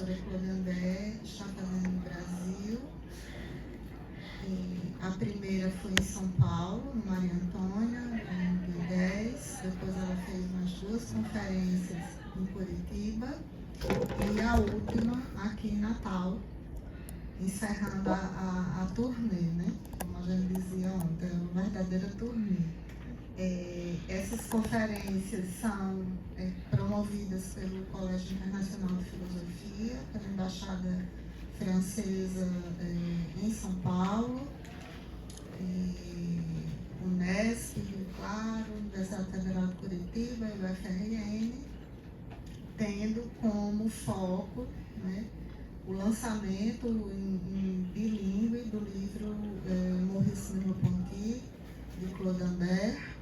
professora Claude André está fazendo no Brasil. A primeira foi em São Paulo, no Maria Antônia, em 2010. Depois ela fez umas 2 conferências em Curitiba. E a última aqui em Natal, encerrando a turnê, né? Como a gente dizia ontem, é uma verdadeira turnê. Essas conferências são promovidas pelo Colégio Internacional de Filosofia, pela Embaixada Francesa em São Paulo, Unesp, Rio Claro, Universidade Federal de Curitiba e UFRN, tendo como foco, né, o lançamento em bilíngue do livro Maurice Merleau-Ponty, de Claude Ambert,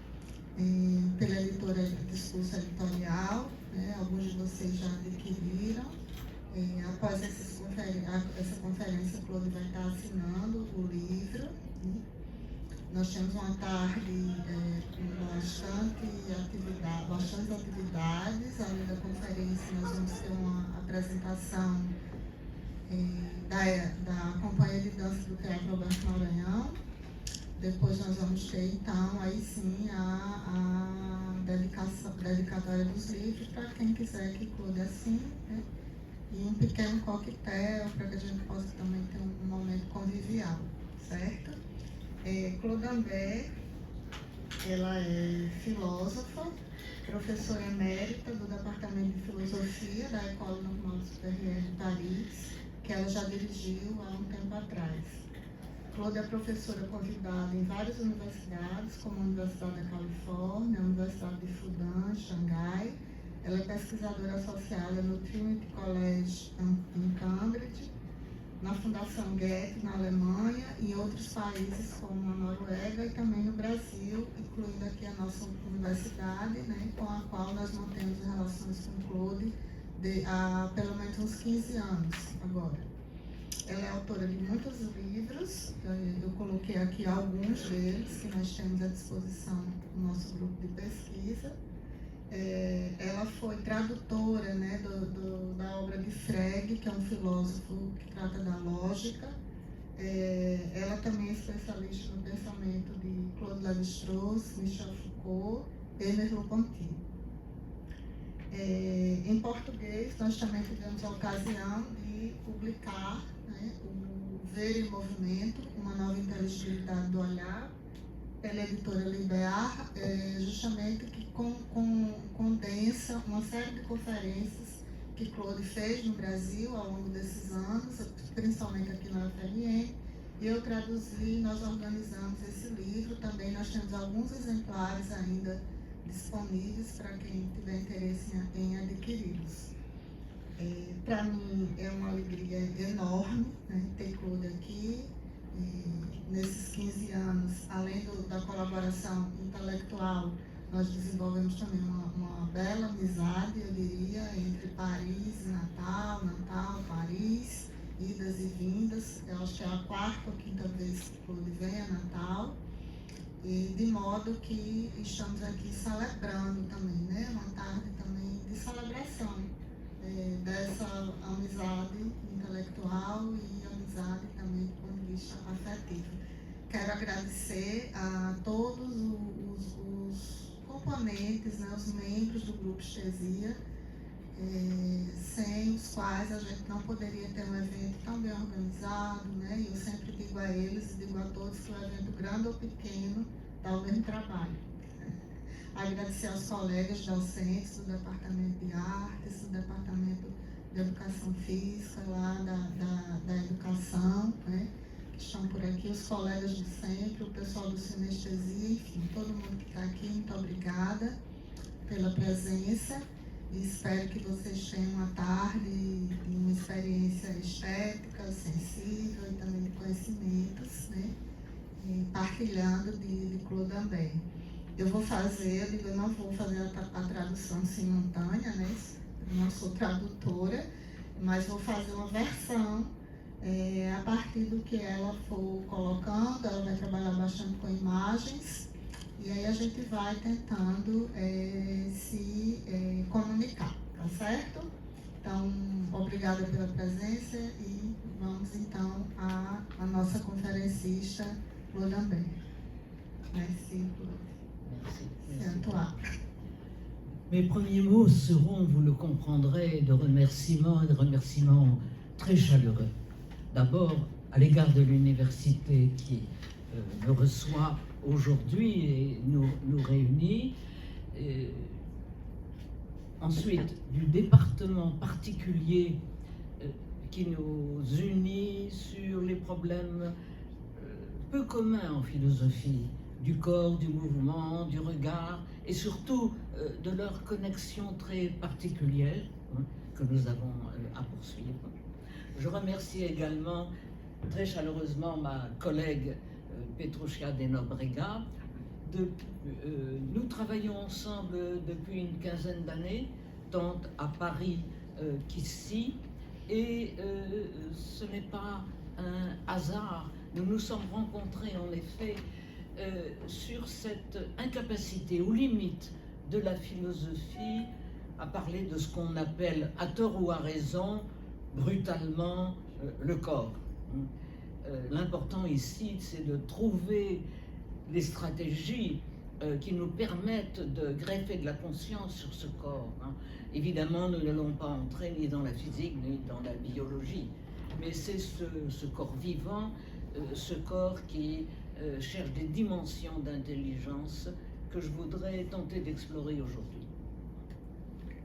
pela editora Discurso Editorial, né? Alguns de vocês já adquiriram. Após essa conferência, Claude vai estar assinando o livro. Né? Nós temos uma tarde com bastantes atividades. Além da conferência, nós vamos ter uma apresentação da Companhia de Dança do Teatro Alberto Maranhão. Depois nós vamos ter, então, aí sim, a dedicatória dos livros para quem quiser que Claude assine, né? E um pequeno coquetel para que a gente possa também ter um momento convivial, certo? Claude Ambert, ela é filósofa, professora emérita do Departamento de Filosofia da École Normale Supérieure de Paris, que ela já dirigiu há um tempo atrás. Claude é professora convidada em várias universidades, como a Universidade da Califórnia, a Universidade de Fudan, Xangai. Ela é pesquisadora associada no Trinity College em Cambridge, na Fundação Goethe, na Alemanha, e em outros países como a Noruega e também no Brasil, incluindo aqui a nossa universidade, né, com a qual nós mantemos relações com Claude há pelo menos uns 15 anos agora. Ela é autora de muitos livros, eu coloquei aqui alguns deles que nós temos à disposição no nosso grupo de pesquisa. Ela foi tradutora, né, da obra de Frege, que é um filósofo que trata da lógica. Ela também é especialista no pensamento de Claude Lévi-Strauss, Michel Foucault e Merleau-Ponty. Em português, nós também tivemos a ocasião de publicar, né, o Ver em Movimento, uma nova inteligibilidade do olhar, pela editora Libear, justamente que condensa uma série de conferências que Claude fez no Brasil ao longo desses anos, principalmente aqui na UFRN, e eu traduzi, nós organizamos esse livro. Também nós temos alguns exemplares ainda disponíveis para quem tiver interesse em adquiri-los. Para mim é uma alegria enorme, né, ter Claude aqui. Nesses 15 anos, além da colaboração intelectual, nós desenvolvemos também uma bela amizade, eu diria, entre Paris e Natal, Paris, idas e vindas. Eu acho que é a 4ª ou 5ª vez que Claude vem a Natal. E de modo que estamos aqui celebrando também, né? Uma tarde também de celebração dessa amizade intelectual e amizade também do ponto de vista afetivo. Quero agradecer a todos os componentes, né, os membros do Grupo Estesia, sem os quais a gente não poderia ter um evento tão bem organizado, né? E eu sempre digo a eles e digo a todos que o evento, grande ou pequeno, dá o mesmo trabalho. Agradecer aos colegas docentes do Departamento de Artes, do Departamento de Educação Física, lá da Educação, né, que estão por aqui, os colegas de sempre, o pessoal do Sinestesia, enfim, todo mundo que está aqui, muito obrigada pela presença. E espero que vocês tenham uma tarde de uma experiência estética, sensível e também de conhecimentos, né? E partilhando de Claude Ambert. Eu não vou fazer a tradução simultânea, né? Eu não sou tradutora, mas vou fazer uma versão a partir do que ela for colocando. Ela vai trabalhar bastante com imagens. E aí a gente vai tentando se comunicar, tá certo? Então, obrigada pela presença e vamos então à nossa conferencista, Claude Lambert. Merci, Claude. C'est à toi. Mes premiers mots seront, vous le comprendrez, de remerciements très chaleureux. D'abord, à l'égard de l'université qui me reçoit aujourd'hui et nous réunit. Ensuite, du département particulier qui nous unit sur les problèmes peu communs en philosophie, du corps, du mouvement, du regard, et surtout de leur connexion très particulière que nous avons à poursuivre. Je remercie également très chaleureusement ma collègue Petrushka Denobrega. Nous travaillons ensemble depuis une quinzaine d'années, tant à Paris qu'ici, et ce n'est pas un hasard. Nous nous sommes rencontrés en effet sur cette incapacité ou limite de la philosophie à parler de ce qu'on appelle, à tort ou à raison, brutalement, le corps. L'important ici, c'est de trouver les stratégies qui nous permettent de greffer de la conscience sur ce corps. Évidemment, nous n'allons pas entrer ni dans la physique, ni dans la biologie, mais c'est ce corps vivant, ce corps qui cherche des dimensions d'intelligence que je voudrais tenter d'explorer aujourd'hui.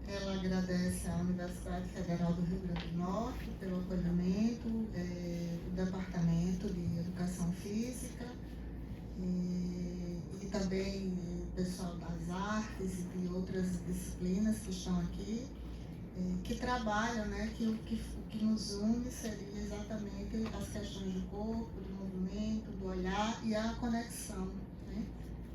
Ela agradece à Universidade Federal do Rio Grande do Norte pelo acolhimento, o Departamento de Educação Física e também o pessoal das artes e de outras disciplinas que estão aqui, que trabalham, né, que o que nos une seria exatamente as questões do corpo, do movimento, do olhar e a conexão, né?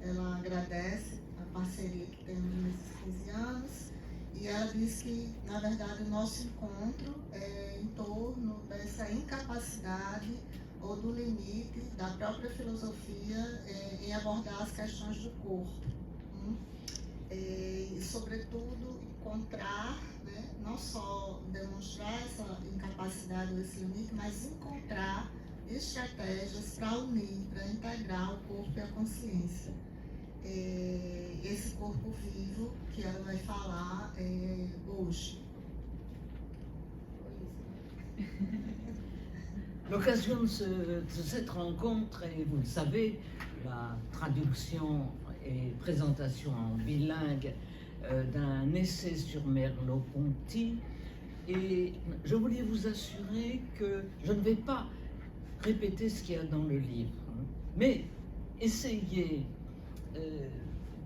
Ela agradece a parceria que temos nesses 15 anos e ela diz que, na verdade, o nosso encontro é em torno dessa incapacidade ou do limite da própria filosofia em abordar as questões do corpo. E, sobretudo, encontrar, né, não só demonstrar essa incapacidade ou esse limite, mas encontrar estratégias para unir, para integrar o corpo e a consciência. Esse corpo vivo que ela vai falar hoje. L'occasion de cette rencontre, et vous le savez, la traduction et présentation en bilingue d'un essai sur Merleau-Ponty, et je voulais vous assurer que je ne vais pas répéter ce qu'il y a dans le livre, mais essayer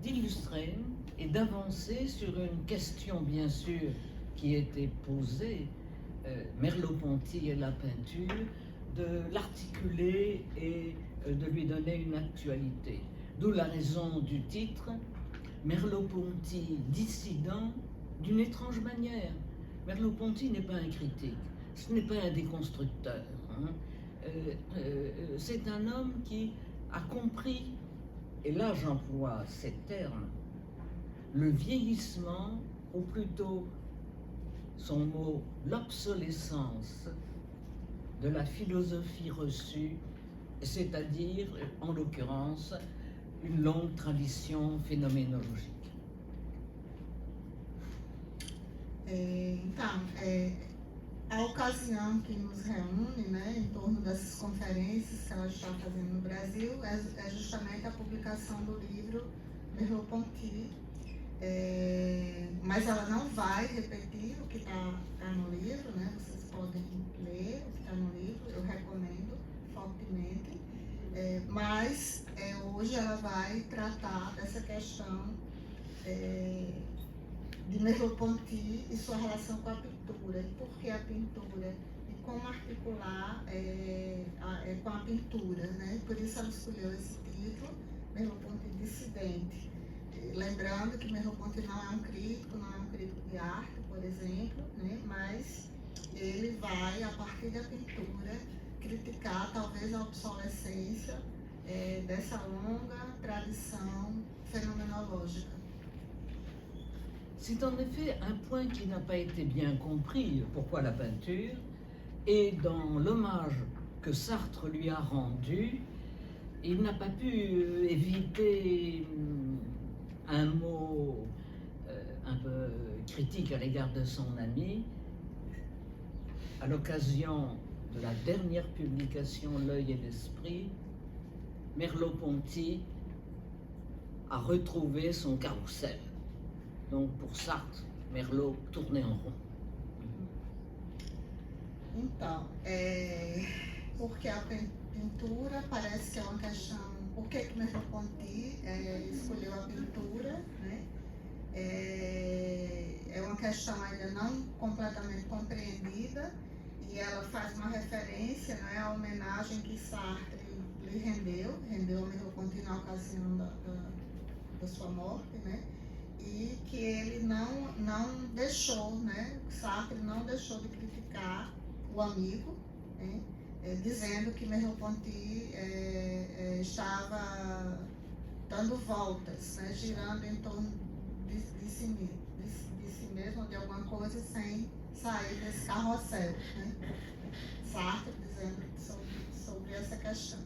d'illustrer et d'avancer sur une question bien sûr qui était posée, Merleau-Ponty et la peinture, de l'articuler et de lui donner une actualité. D'où la raison du titre, Merleau-Ponty dissident d'une étrange manière. Merleau-Ponty n'est pas un critique, ce n'est pas un déconstructeur. C'est un homme qui a compris, et là j'emploie ces termes, le vieillissement, ou plutôt son mot, l'obsolescence de la philosophie reçue, c'est-à-dire, en l'occurrence, une longue tradition phénoménologique. Então, a ocasião que nos reúne, né, em torno dessas conferências que ela está fazendo no Brasil é justamente a publicação do livro Merleau-Ponty, mas ela não vai repetir o que está no livro, né? Vocês podem ler o que está no livro, eu recomendo fortemente, mas hoje ela vai tratar dessa questão de Merleau-Ponty e sua relação com a pintura, e por que a pintura, e como articular com a pintura, né? Por isso ela escolheu esse título, Merleau-Ponty Dissidente. Lembrando que Merleau-Ponty não é um crítico de arte, por exemplo, né? Mas ele vai, a partir da pintura, criticar talvez a obsolescência dessa longa tradição fenomenológica. C'est en effet un point qui n'a pas été bien compris, pourquoi la peinture, et dans l'hommage que Sartre lui a rendu, il n'a pas pu éviter un mot un peu critique à l'égard de son ami, à l'occasion de la dernière publication L'œil et l'esprit. Merleau-Ponty a retrouvé son carrousel. Donc pour Sartre, Merleau tournait en rond. Então, porque a pintura parece que é uma questão, por que Merleau-Ponty escolheu a pintura, né? É uma questão ainda não completamente compreendida, e ela faz uma referência, né, à homenagem que Sartre lhe rendeu a Merleau-Ponty na ocasião da sua morte, né? E que ele não deixou, né? Sartre não deixou de criticar o amigo, né? Dizendo que Merleau-Ponty estava dando voltas, né? Girando em torno de si mesmo, de alguma coisa, sem sair desse carrossel, né? Sartre dizendo sobre essa questão.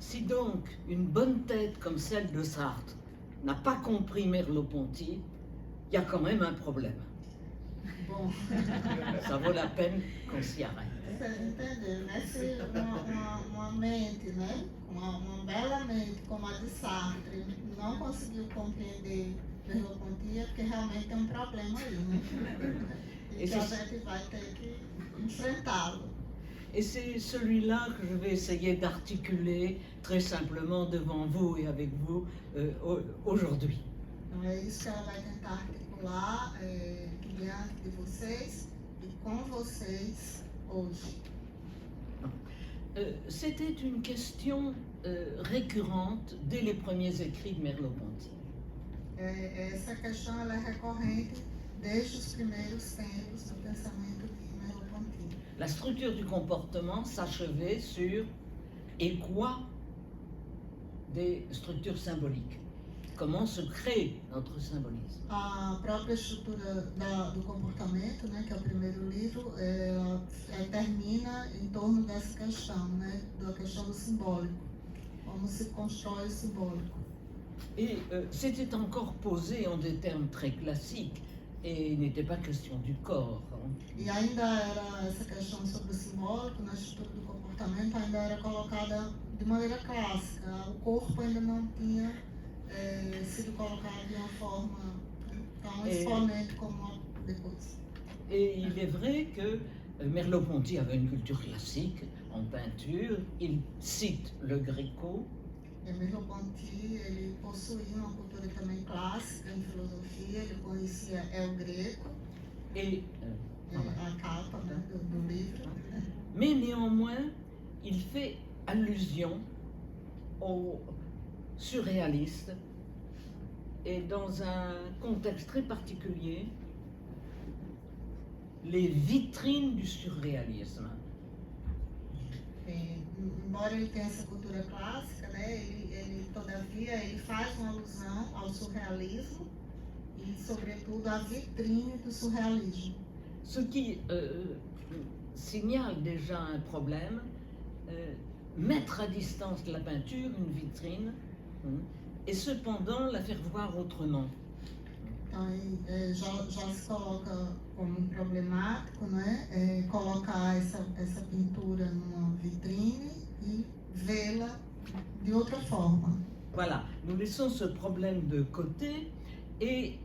Si donc une bonne tête comme celle de Sartre n'a pas compris Merleau-Ponty, il y a quand même un problème. Bom, Ça vaut la peine qu'on s'y arrête. vocês entenderam, né? Se uma mente, né? Uma bela mente como a de Sartre não conseguiu compreender Merleau-Ponty, é porque realmente tem um problema aí, né? E que a gente vai ter que enfrentá-lo. Et c'est celui-là que je vais essayer d'articuler très simplement devant vous et avec vous aujourd'hui. Então é isso que ela vai tentar articular diante de vocês e com vocês hoje. C'était une question récurrente dès les premiers écrits de Merleau-Ponty. Essa questão ela é recorrente desde os primeiros tempos do pensamento de Merleau-Ponty. La structure du comportement s'achevait sur et quoi des structures symboliques. Comment se crée notre symbolisme. A própria estrutura do comportamento, né, que é o primeiro livro, ela termina em torno dessa questão, né, da questão do simbólico. Como se constrói o simbólico. Et c'était encore posé en des termes très classiques et il n'était pas question du corps. E ainda era essa questão sobre o simbólico, na estrutura do comportamento, ainda era colocada de maneira clássica. O corpo ainda não tinha sido colocado de uma forma tão exponente como depois. Et il est vrai que Merleau-Ponty avait une culture classique en peinture. Il cite le Gréco. Merleau-Ponty, ele possuía uma cultura também clássica em filosofia, ele conhecia El Greco, et a capa, né, do livro. Mais néanmoins, il fait allusion aux surréalistes et dans un contexte très particulier, les vitrines du surréalisme. Embora ele tenha essa cultura clássica, né, todavia ele faz uma alusão ao surrealismo e, sobretudo, à vitrine do surrealismo. Ce qui signale déjà un problème, mettre à distance la peinture, une vitrine, et cependant la faire voir autrement. Então, já se coloca como problemático, né, colocar essa pintura numa vitrine e vê-la de outra forma. Voilà, nous laissons ce problème de côté et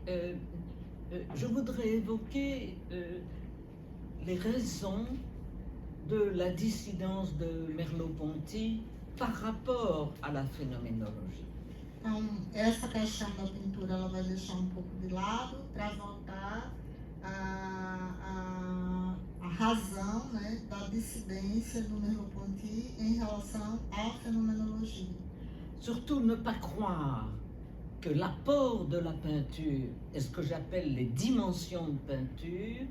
je voudrais évoquer les raisons de la dissidence de Merleau-Ponty par rapport à la phénoménologie. Então, essa questão da pintura ela vai deixar um pouco de lado para voltar à razão, né, da dissidência do Merleau-Ponty em relação à phénoménologie. Surtout ne pas croire que l'apport de la peinture et ce que j'appelle les dimensions de peinture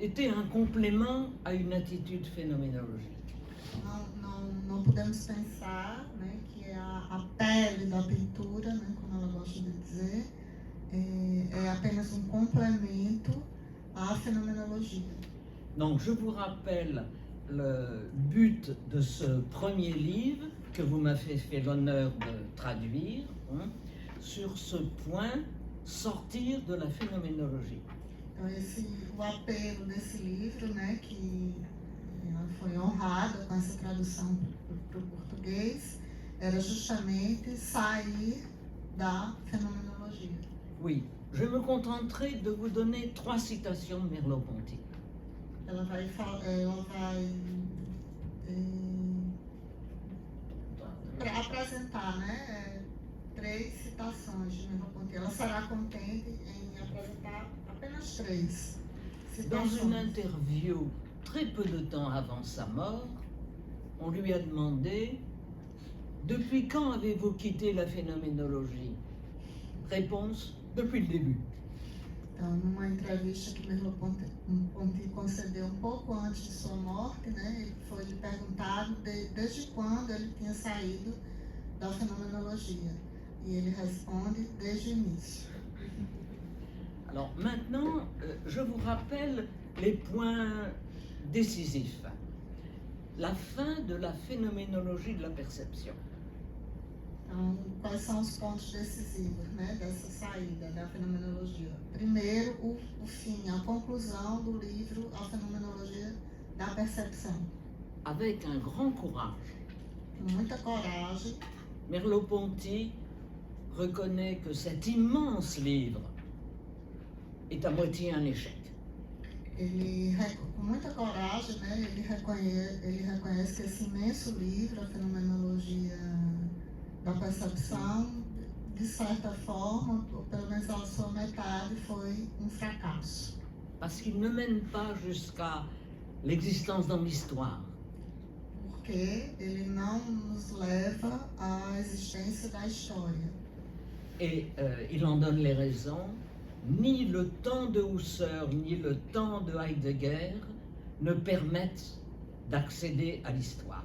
était un complément à une attitude phénoménologique. Não podemos pensar, né, que a pele da pintura, né, como ela gosta de dizer, é apenas um complemento à fenomenologia. Donc je vous rappelle le but de ce premier livre que vous m'avez fait l'honneur de traduire, hein, sur ce point, sortir de la phénoménologie. Então, o apelo desse livro, né, que foi honrado com essa tradução para o português, era justamente sair da fenomenologia. Oui, je me contenterai de vous donner 3 citations de Merleau-Ponty. Ela vai apresentar, né, 3 citações de Merleau-Ponty. Ela será contente em apresentar apenas 3 Dans citações. une interview très peu de temps avant sa mort, on lui a demandé « Depuis quand avez-vous quitté la phénoménologie ?» Réponse « Depuis le début ». Então, numa entrevista que Merleau-Ponty concedeu um pouco antes de sua morte, né, ele foi lhe perguntado desde quando ele tinha saído da fenomenologia. E ele responde desde o início. Alors maintenant, je vous rappelle les points décisifs. La fin de la phénoménologie de la perception. Então, quais são os pontos decisivos, né, dessa saída da fenomenologia? Primeiro, o fim, a conclusão do livro A Fenomenologia da Percepção. Avec un grand courage, Com muita coragem, Merleau-Ponty reconnaît que cet immense livre est à moitié un échec. Com muita coragem, né, ele reconhece que esse imenso livro, A Fenomenologia da Percepção, de certa forma, ou pelo menos a sua metade, foi um fracasso. Parce qu'il ne mène pas jusqu'à l'existence dans l'histoire. Porque ele não nos leva à existência da história. Et il en donne les raisons. Ni le temps de Husserl, ni le temps de Heidegger ne permettent d'accéder à l'histoire.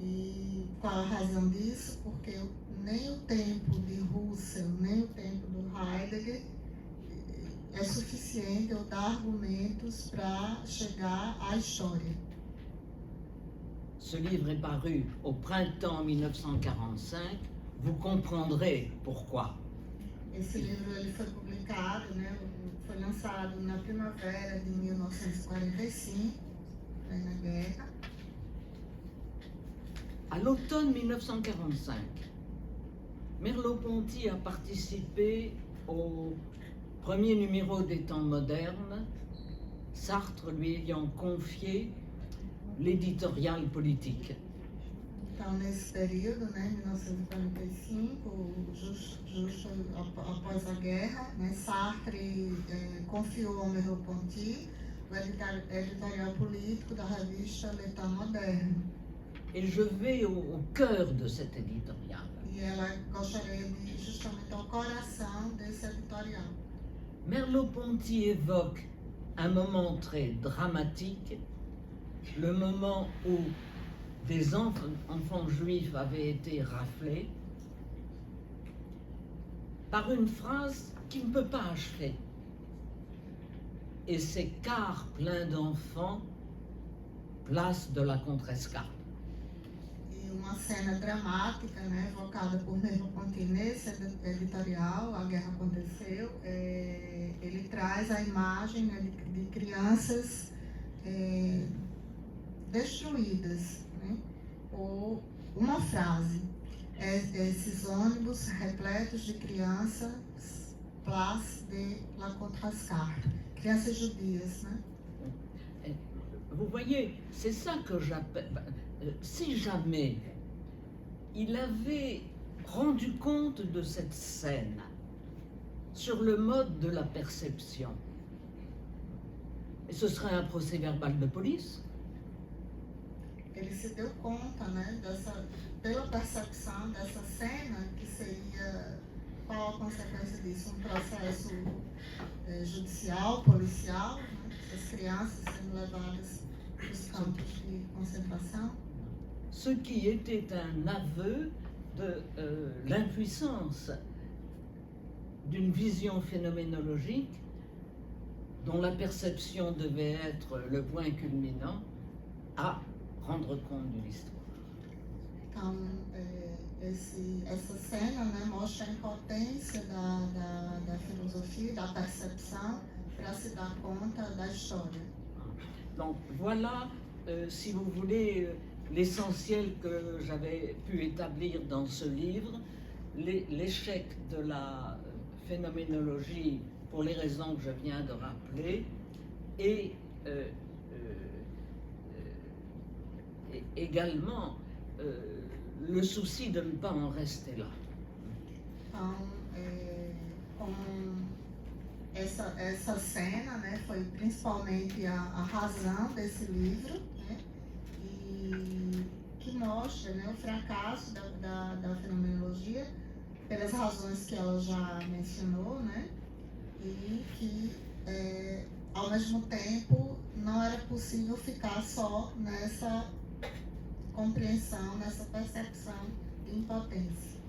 E qual a razão disso? Porque nem o tempo de Husserl, nem o tempo do Heidegger é suficiente ou dá argumentos para chegar à história. Ce livre est paru au printemps 1945, vous comprendrez pourquoi. Esse livro ele foi publicado, né, foi lançado na primavera de 1945, na guerra. À l'automne 1945, Merleau-Ponty a participé au premier numéro des Temps modernes, Sartre lui ayant confié l'éditorial politique. Então, nesse período, né, 1945, justo após a guerra, né, Sartre confiou ao Merleau-Ponty o editorial político da revista Les Temps modernes. Et je vais au cœur de cet éditorial. E ela gostaria de ir justamente ao coração desse editorial. Merleau-Ponty évoque un moment très dramatique, le moment où des enfants juifs avaient été raflés, par une phrase qui ne peut pas achever. Et ces cars pleins d'enfants, place de la Contrescarpe. E uma cena dramática, né, evocada por Merleau-Ponty nesse editorial, a guerra aconteceu, ele traz a imagem, né, de crianças destruídas, né, por uma frase. Esses ônibus repletos de crianças, place de la Contrescarpe, crianças judias, né? Vous voyez, c'est ça que j'appelle... Si jamais il avait rendu compte de cette scène sur le mode de la perception, et ce serait un procès-verbal de police. Ele se deu conta, né, pela percepção dessa cena, que seria, qual a consequência disso? Um processo judicial, policial, né, as crianças sendo levadas para os campos de concentração. Ce qui était un aveu de l'impuissance d'une vision phénoménologique dont la perception devait être le point culminant à rendre compte de l'histoire. Então, essa cena, né, mostra a impotência da filosofia, da percepção, para se dar conta da história. Donc voilà, si vous voulez, l'essentiel que j'avais pu établir dans ce livre, l'échec de la phénoménologie pour les raisons que je viens de rappeler, et également le souci de ne pas en rester là. Então, com essa cena, né, foi principalmente a razão desse livro, né, e que mostra, né, o fracasso da fenomenologia pelas razões que ela já mencionou, né, e que ao mesmo tempo não era possível ficar só nessa compreensão, nessa percepção de impotência.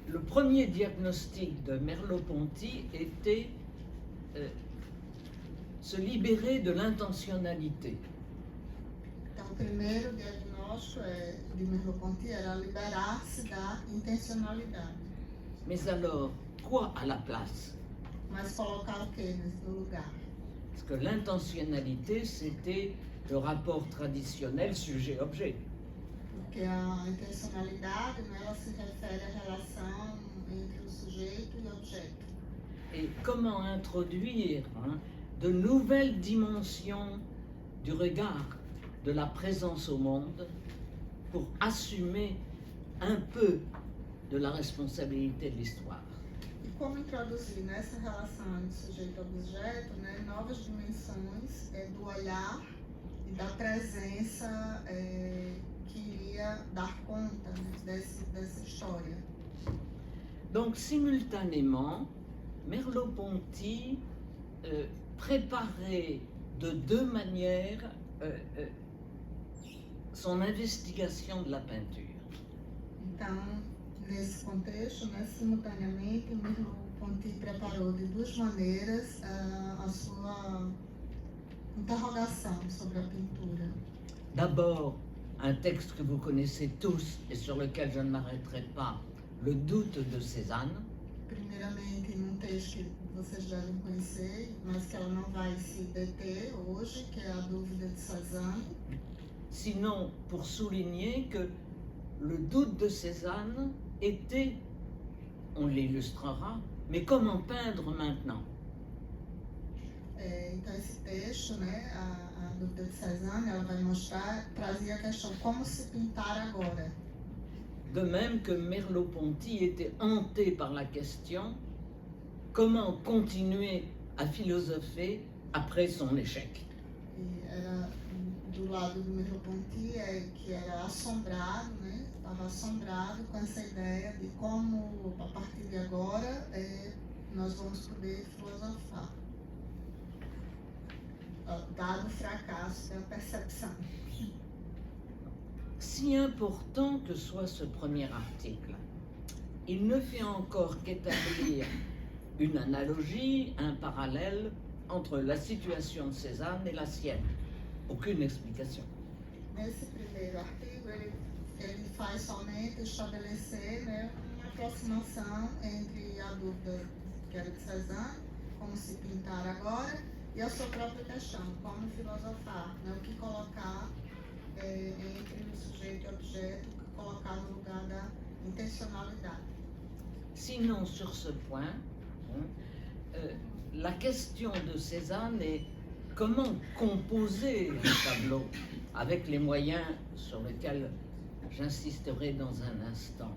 Le premier diagnostic de Merleau-Ponty était se libérer de l'intentionnalité. Então, o primeiro diagnóstico de Merleau-Ponty era liberar-se da intencionalidade. Mais alors, quoi à la place? Mas colocar o que no lugar? Parce que l'intentionnalité, c'était le rapport traditionnel sujet-objet. Porque a intencionalidade, né, ela se refere à relação entre o sujeito e o objeto. Et comment introduire de nouvelles dimensions du regard, de la présence au monde, pour assumer un peu de la responsabilité de l'histoire. E como introduzir nessa relação de sujeito-objeto, né, novas dimensões do olhar e da presença que iria dar conta, né, dessa história. Donc simultanément, Merleau-Ponty préparait de deux manières son investigation de la peinture. Então, nesse contexto, né, simultaneamente, Merleau-Ponty preparou de duas maneiras a sua interrogação sobre a pintura. D'abord, un texte que vous connaissez tous et sur lequel je ne m'arrêterai pas, Le doute de Cézanne. Primeiramente, num texto que vocês devem conhecer, mas que ela não vai se deter hoje, que é A Dúvida de Cézanne. Sinon, pour souligner que le doute de Cézanne était, on l'illustrera, mais comment peindre maintenant? Então, esse texto, né, a Dúvida de Cézanne, ela vai mostrar, trazia a questão como se pintar agora. De même que Merleau-Ponty était hanté par la question comment continuer à philosopher après son échec. E era do lado do Merleau-Ponty que era assombrado, né? Estava assombrado com essa ideia de como, a partir de agora, nós vamos poder filosofar, dado o fracasso da percepção. Si important que soit ce premier article, il ne fait encore qu'établir une analogie, un parallèle entre la situation de Cézanne et la sienne. Aucune explication. Nesse primeiro artigo, ele faz somente estabelecer, né, uma aproximação entre a dúvida que era de Cézanne, como se pintar agora, e a sua própria questão, como filosofar, né, o que colocar entre o sujeito e o objeto, colocar no lugar da intencionalidade. Sinon, sur ce point, la question de Cézanne est comment composer un tableau avec les moyens sur lesquels j'insisterai dans un instant.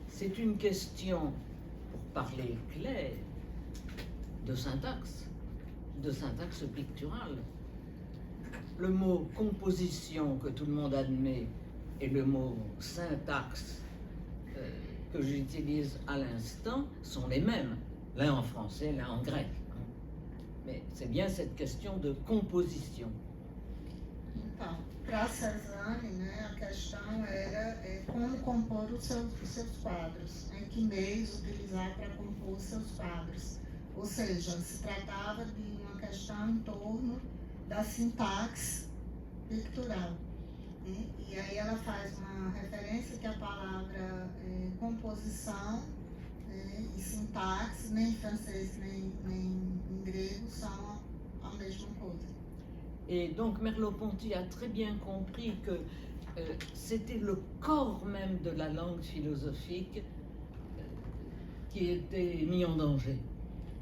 C'est une question, pour parler clair, de syntaxe picturale. Le mot composition que tout le monde admet et le mot syntaxe que j'utilise à l'instant sont les mêmes, l'un en français, l'un en grec. Mais c'est bien cette question de composition. Então, para Cézanne, né, a questão era como compor os seus quadros, né, que meios utilizar para compor os seus quadros. Ou seja, se tratava de uma questão em torno da sintaxe pictural. Né? E aí ela faz uma referência que a palavra composição e sintaxe, nem em francês nem em grego, são a mesma coisa. Et donc Merleau-Ponty a très bien compris que c'était le corps même de la langue philosophique qui était mis en danger.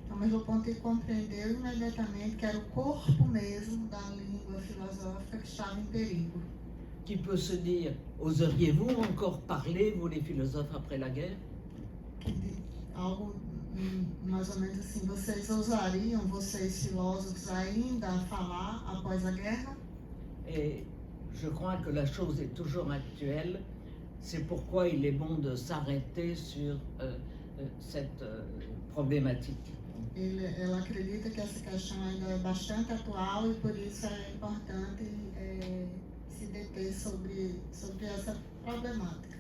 Então Merleau-Ponty compreendeu imediatamente que era o corpo mesmo da língua filosófica que estava em perigo. Qui peut se dire, oseriez-vous encore parler, vous les philosophes, après la guerre? Algo mais ou menos assim, vocês ousariam, vocês filósofos, ainda falar após a guerra? Et je crois que la chose est toujours actuelle. C'est pourquoi il est bon de s'arrêter sur cette problématique. Ela acredita que essa questão ainda é bastante atual e por isso é importante se deter sobre essa problemática.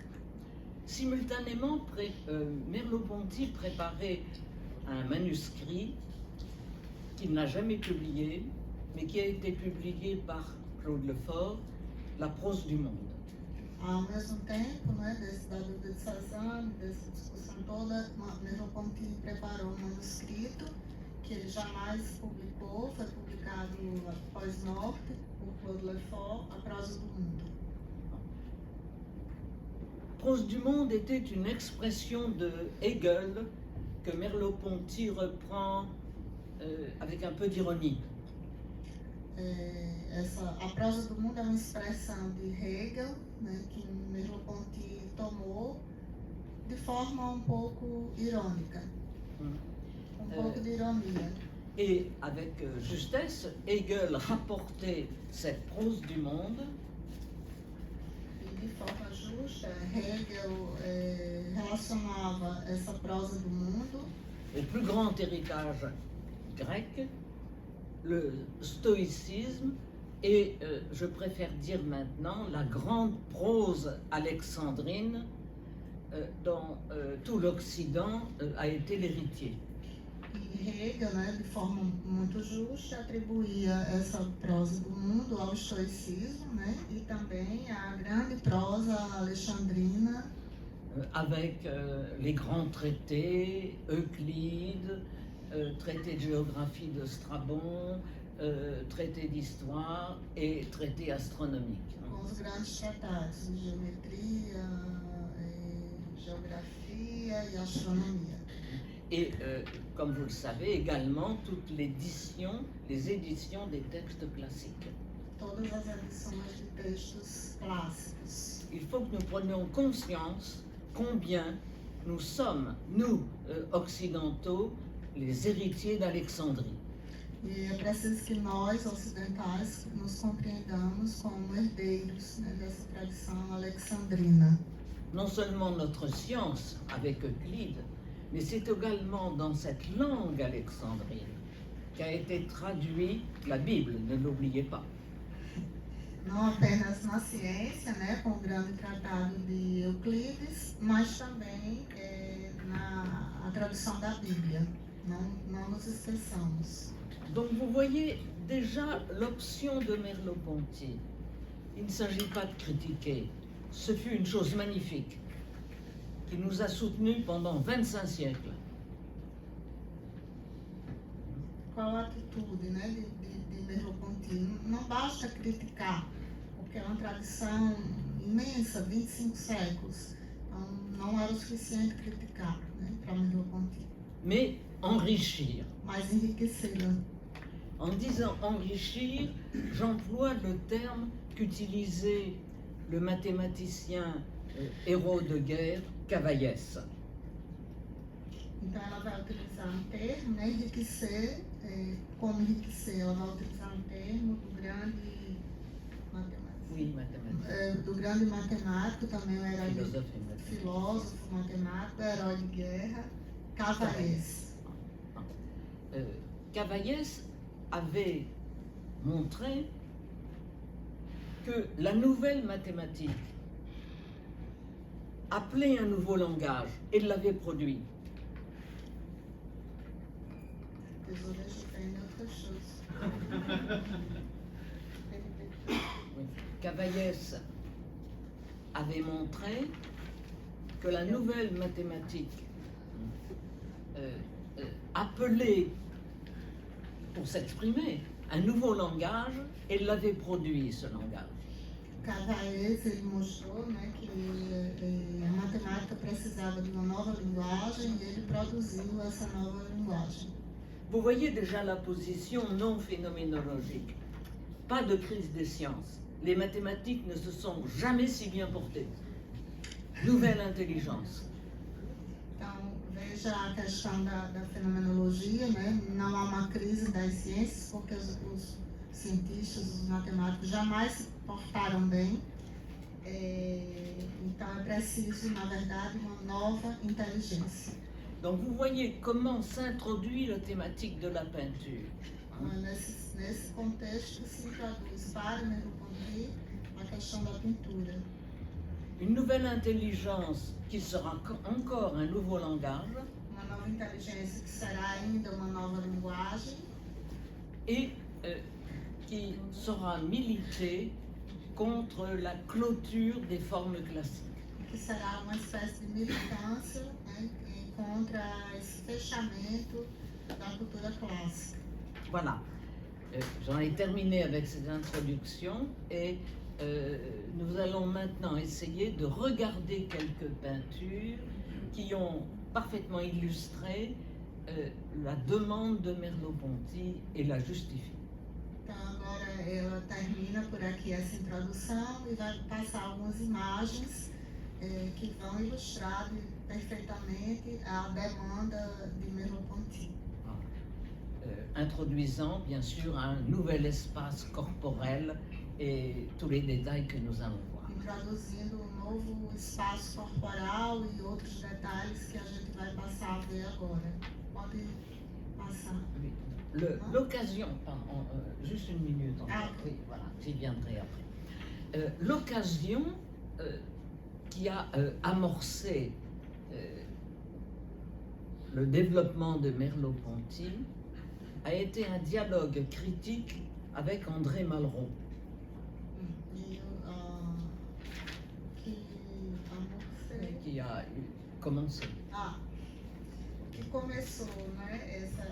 Simultanément, Merleau-Ponty préparait un manuscrit qu'il n'a jamais publié, mais qui a été publié par Claude Lefort, La prose du monde. Ao mesmo tempo, né, da dúvida de Cézanne, dessa discussão toda, Merleau-Ponty preparou um manuscrito que ele jamais publicou, foi publicado após morte por Claude Lefort, A Prosa do Mundo. Prose du monde était une expression de Hegel que Merleau-Ponty reprend avec un peu d'ironie. A prosa do mundo é uma expressão de Hegel, né, que Merleau-Ponty tomou de forma um pouco irônica, pouco de ironia. Et avec justesse, Hegel rapportait cette prose du monde. E de forma justa, Hegel relacionava essa prosa do mundo au plus grand héritage grec, le stoïcisme et, je préfère dire maintenant, la grande prose alexandrine dont tout l'Occident a été l'héritier. E Hegel, né, de forma muito justa, atribuía essa prosa do mundo ao estoicismo, né, e também à grande prosa alexandrina, avec les grands traités, Euclide, traité de géographie de Strabon, traité d'histoire et traité astronomique. com os grandes tratados de geometria, geografia e astronomia. Et comme vous le savez également, toutes les éditions des textes classiques. Todas as edições de textos clássicos. Il faut que nous prenions conscience combien nous sommes, nous, occidentaux, les héritiers d'Alexandrie. E é preciso que nós, ocidentais, nos compreendamos como herdeiros, né, dessa tradição alexandrina. Non seulement notre science avec Euclide, mais c'est également dans cette langue alexandrine qu'a été traduite la Bible, ne l'oubliez pas. Não apenas na ciência, né, com o grande tratado de Euclides, mas também na tradução da Bíblia. Não nos esqueçamos. Donc vous voyez déjà l'option de Merleau-Ponty. Il ne s'agit pas de critiquer. Ce fut une chose magnifique qui nous a soutenus pendant 25 siècles. Qual a atitude, né, de Merleau-Ponty? Não basta criticar, porque é uma tradição imensa, 25 séculos. Então não era o suficiente criticar, né, para Merleau-Ponty. Mais enrichir. Mas enriquecê-la. En disant enrichir, j'emploie le terme qu'utilisait le mathématicien héros de guerre Cavaillès. Então ela vai utilizar um termo, né, enriquecer, como enriquecer, ela vai utilizar um termo do grande matemático. Oui, mathématicien. Do grande matemático, também o herói filósofo, matemático, herói de guerra, Cavaillès. Cavaillès avait montré que la nouvelle mathématique appelait un nouveau langage et l'avait produit. Désolée, je fais une autre chose. Oui. Cavaillès avait montré que la nouvelle mathématique appelait, pour s'exprimer, un nouveau langage et l'avait produit, ce langage. Cavaillés, ele mostrou, né, que a matemática precisava de uma nova linguagem e ele produziu essa nova linguagem. Vous voyez déjà la position non phénoménologique. Pas de crise des sciences. Les mathématiques ne se sont jamais si bien portées. Nouvelle intelligence. Então, veja a questão da fenomenologia, né? Não há uma crise das ciências, porque os cientistas, os matemáticos jamais se portaram bem. Então, é preciso, na verdade, uma nova inteligência. Donc vous voyez comment s'introduit la thématique de la peinture. Nesse contexto se introduz para Merleau-Ponty a questão da pintura. Une nouvelle intelligence qui sera encore un nouveau langage Uma nova inteligência que será ainda uma nova linguagem et qui saura militer contre la clôture des formes classiques. que será uma espécie de militância, né, contra esse fechamento da cultura clássica. Voilà. J'en ai terminé avec cette introduction et nous allons maintenant essayer de regarder quelques peintures qui ont parfaitement illustré la demande de Merleau-Ponty et la justifie. Então agora ela termina por aqui essa introdução e vai passar algumas imagens que vão ilustrar perfeitamente a demanda de Merleau-Ponty. Introduisant bien sûr un nouvel espace corporel et tous les détails que nous allons voir. Introduzindo novo espaço corporal e outros detalhes que a gente vai passar a ver agora. Pode passar. Oui. L'occasion, pardon, juste une minute encore. Ah. Oui, voilà, j'y viendrai après. L'occasion qui a amorcé le développement de Merleau-Ponty a été un dialogue critique avec André Malraux. Qui a commencé. Que começou, né, essa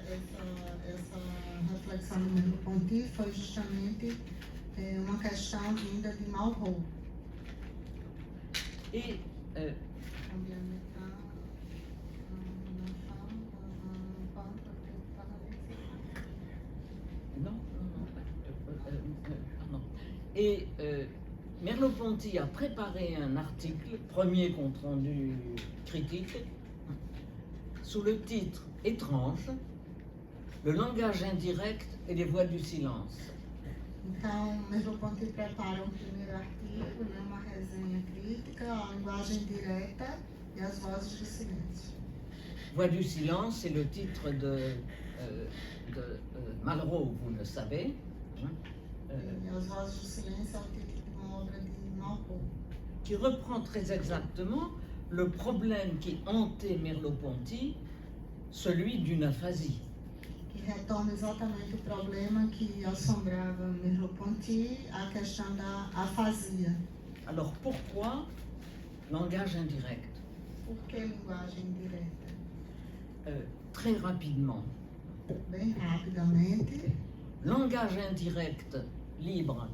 reflexão do Merleau-Ponty foi justamente uma questão vinda de Malraux. Et Et Merleau-Ponty a préparé un article, premier compte-rendu critique, sous le titre étrange, le langage indirect et les voix du silence. Então, Merleau-Ponty prepara primeiro artigo, né, uma resenha crítica, a linguagem direta e as vozes do silêncio. Voix du silence, c'est le titre de Malraux, vous le savez. As vozes do silêncio é o título de uma obra de Malraux. Qui reprend très exactement le problème qui hantait Merleau-Ponty, celui d'une aphasie. Que retoma exatamente o problema que assombrava Merleau-Ponty, a questão da afasia. Alors pourquoi langage indirect? Por que linguagem indireta? Très rapidement. Bem rapidamente. Langage indirect libre.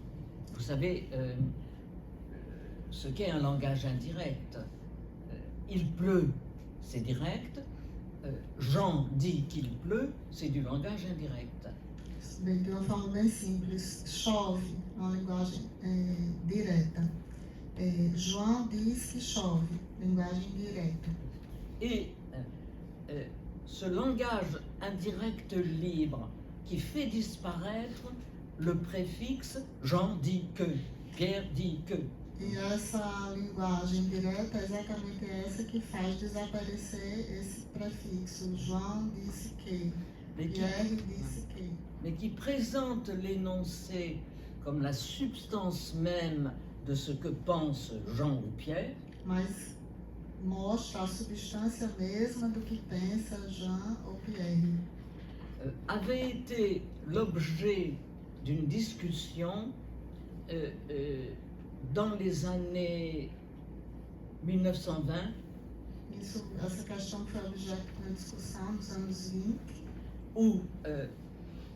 Vous savez ce qu'est un langage indirect. Il pleut, c'est direct. Jean dit qu'il pleut, c'est du langage indirect. Bem, de uma forma bem simples, chove, uma linguagem direta. João diz que chove, linguagem direta. Et ce langage indirect libre qui fait disparaître le préfixe Jean dit que, Pierre dit que. E essa linguagem direta é exatamente essa que faz desaparecer esse prefixo. João disse que, Pierre disse que. Mais qui présente l'énoncé comme la substance même de ce que pense Jean ou Pierre, mas mostra a substância mesma do que pensa Jean ou Pierre. Avait été l'objet d'une discussion dans les années 1920, Essa questão foi objeto de uma discussão nos anos 20, où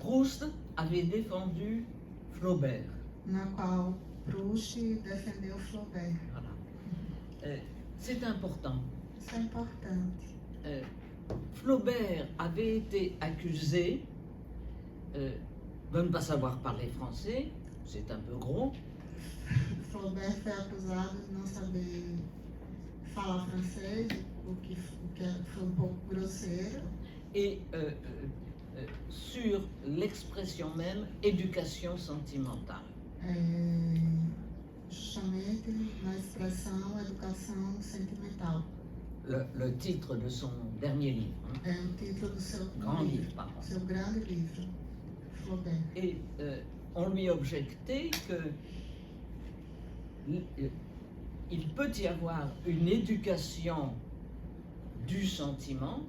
Proust avait défendu Flaubert. na qual Proust defendeu Flaubert. Voilà. C'est important. Isso é importante. Flaubert avait été accusé de ne pas savoir parler français, c'est un peu gros, Flaubert foi acusado de não saber falar francês, o que foi um pouco grosseiro, et sur l'expression même éducation sentimentale. Justamente na expressão educação sentimental. Le titre de son dernier livre, hein. É o título do seu Grand livro, livre, pardon. seu grande livro, Flaubert. Et on lui objectait que il peut y avoir une éducation du sentiment,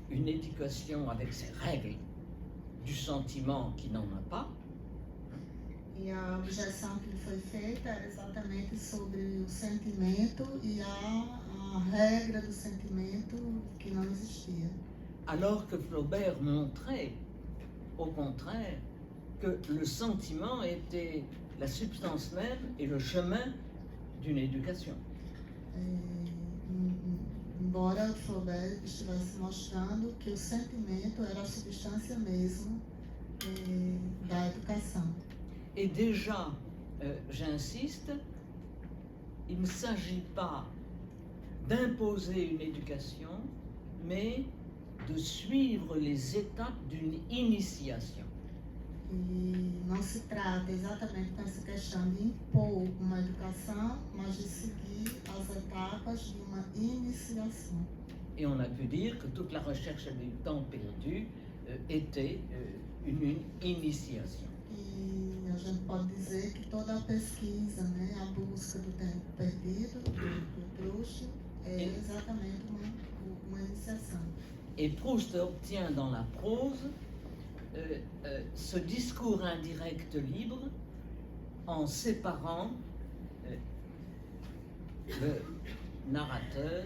une éducation avec ses règles du sentiment qui n'en a pas, E a objeção que lhe foi feita era exatamente sobre o sentimento e a regra do sentimento que não existia. alors que Flaubert montrait, au contraire, que le sentiment était la substance même et le chemin d'une éducation. Embora Flaubert estivesse mostrando que o sentimento era a substância mesmo da educação. Et déjà, j'insiste, il ne s'agit pas d'imposer une éducation, mais de suivre les étapes d'une initiation. E não se trata exatamente com essa questão de impor uma educação, mas de seguir as etapas de uma iniciação. Et on a pu dire que toute la recherche du temps perdu était une initiation. E a gente pode dizer que toda a pesquisa, né, a busca do tempo perdido, do Proust, é exatamente uma iniciação. Et Proust obtient dans la prose ce discours indirect libre en séparant le narrateur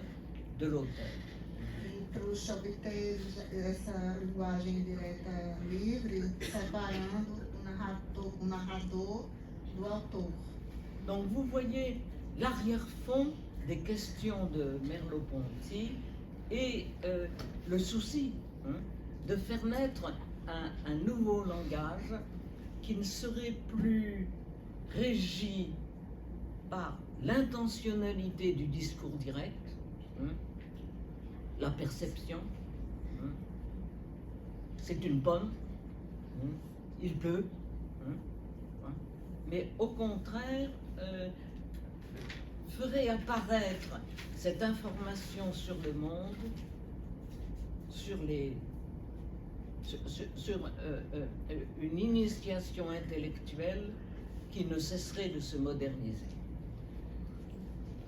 de l'auteur. E Proust obteve essa linguagem direta livre, separando o narrador do autor. Donc vous voyez l'arrière-fond des questions de Merleau-Ponty et le souci de faire naître un nouveau langage qui ne serait plus régi par l'intentionnalité du discours direct, la perception. C'est une pomme, il pleut, mais au contraire ferait apparaître cette information sur le monde, sur une initiation intellectuelle qui ne cesserait de se moderniser.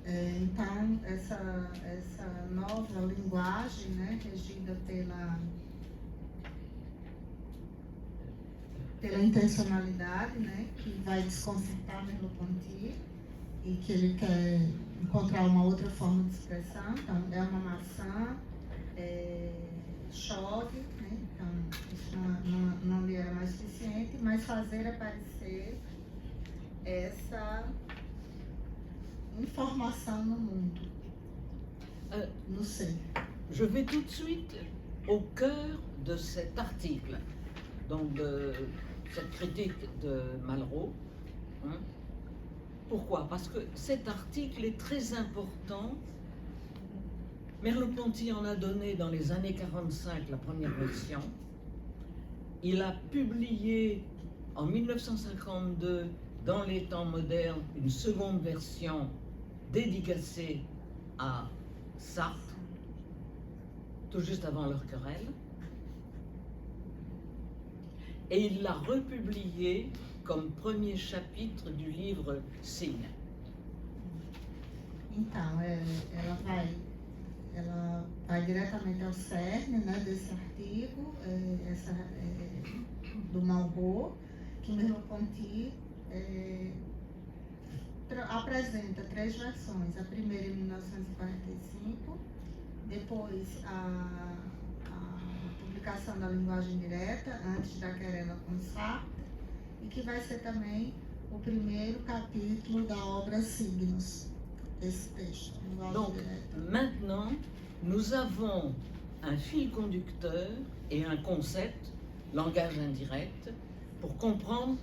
Então, essa nova linguagem, né, regida pela intencionalidade, né, que vai desconcertar Merleau-Ponty e que ele quer encontrar uma outra forma de expressão. Então, é uma maçã, chove, né, então isso não lhe era mais suficiente, mas fazer aparecer essa informação no mundo, no ser. Je vais tout de suite au cœur de cet article, donc de cette critique de Malraux. Pourquoi? Parce que cet article est très important. Merleau-Ponty en a donné dans les années 45 la première version. Il a publié en 1952 dans les temps modernes une seconde version dédicacée à Sartre, tout juste avant leur querelle. Et il l'a republié comme premier chapitre du livre Signe. Então, ela vai diretamente ao cerne, né, desse artigo, do Malraux, que Merleau-Ponty apresenta 3 versões. A primeira em 1945, depois a publicação da linguagem direta, antes da querela com Sartre, e que vai ser também o primeiro capítulo da obra Signos, desse texto. Donc, maintenant, nous avons un fil conducteur et un concept, langage indirect, pour comprendre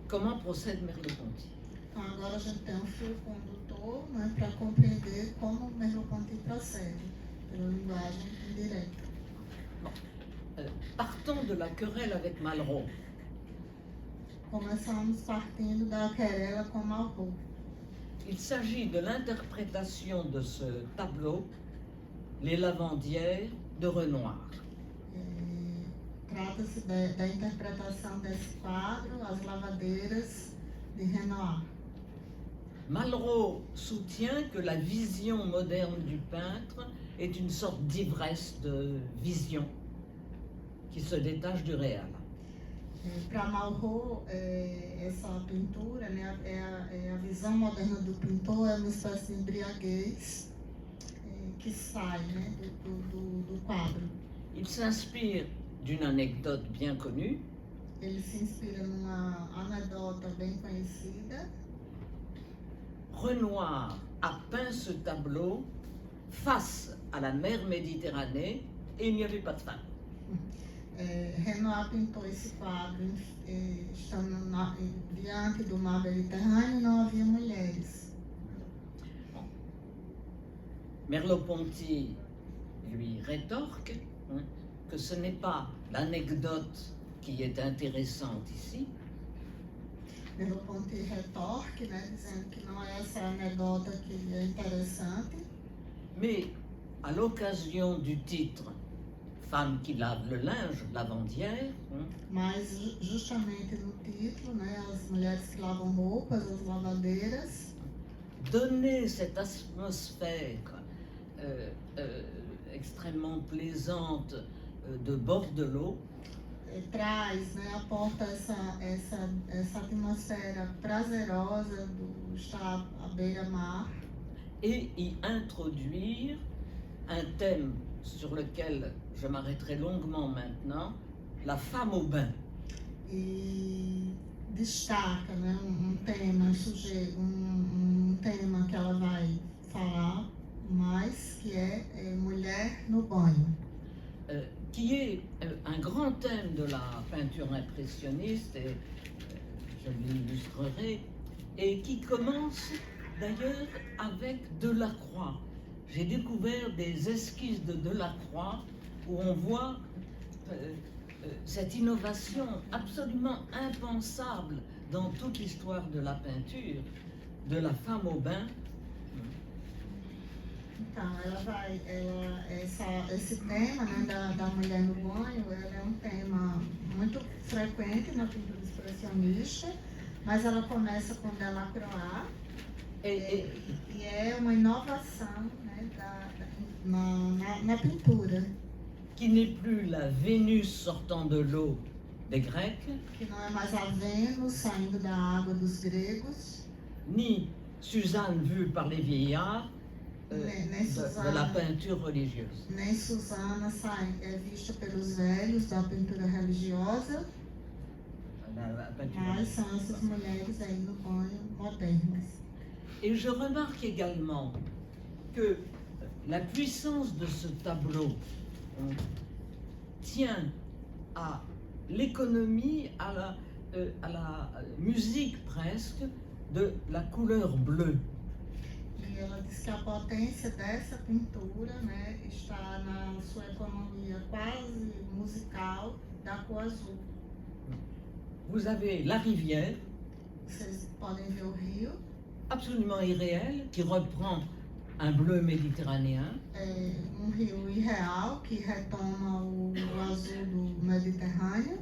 comment procède Merleau-Ponty. Então, agora a gente tem um fio condutor, né, para compreender como Merleau-Ponty procede, pela linguagem indireta. Partant de la querelle avec Malraux, Começamos partindo da querela com Malraux. il s'agit de l'interprétation de ce tableau, Les Lavandières de Renoir. Trata-se da interpretação desse quadro, As Lavadeiras, de Renoir. Malraux soutient que la vision moderne du peintre est une sorte d'ivresse de vision qui se détache du réel. Para Malraux, essa pintura, né, é a visão moderna do pintor, é uma espécie de embriaguez que sai, né, do quadro. Il s'inspire d'une anecdote bien connue. Ele se inspira numa anedota bem conhecida. Renoir a peint ce tableau face à la mer Méditerranée et il n'y avait pas de femme. Renoir pintou esse quadro estando diante do mar Mediterrâneo e não havia mulheres. Merleau-Ponty lui rétorque que ce n'est pas l'anecdote qui est intéressante ici, Merleau-Ponty retorque, né, dizendo que não é essa anedota que é interessante, mais à l'occasion du titre Femme qui lave le linge, lavandière, mas justamente no título, né, as mulheres que lavam roupas, as lavadeiras, donner cette atmosphère extrêmement plaisante de bord de l'eau, traz, né, aporta essa atmosfera prazerosa do estar à beira-mar, et y introduire un thème sur lequel je m'arrêterai longuement maintenant, la femme au bain. E destaca, né, tema, um tema que ela vai falar mais, que é mulher no banho. Qui est un grand thème de la peinture impressionniste, et je l'illustrerai, et qui commence d'ailleurs avec Delacroix. J'ai découvert des esquisses de Delacroix où on voit cette innovation absolument impensable dans toute l'histoire de la peinture, de la femme au bain. Então, esse tema, né, da mulher no banho, ela é um tema muito frequente na pintura expressionista, mas ela começa com Delacroix e é uma inovação, né, na pintura. Qui n'est plus la Vénus sortant de l'eau des Grecs, Que não é mais a Vênus saindo da água dos gregos, ni Suzanne vue par les vieillards de la peinture religieuse. Nem Susana vista pelos velhos da pintura religiosa, mas são essas mulheres aí no banho modernas. Et je remarque également que la puissance de ce tableau tient à l'économie, à la musique presque, de la couleur bleue. E ela diz que a potência dessa pintura, né, está na sua economia quase musical da cor azul. Vous avez la rivière, Vocês podem ver o rio, absolument irréel, qui reprend un bleu méditerranéen. Rio irreal que retoma o azul do Mediterrâneo.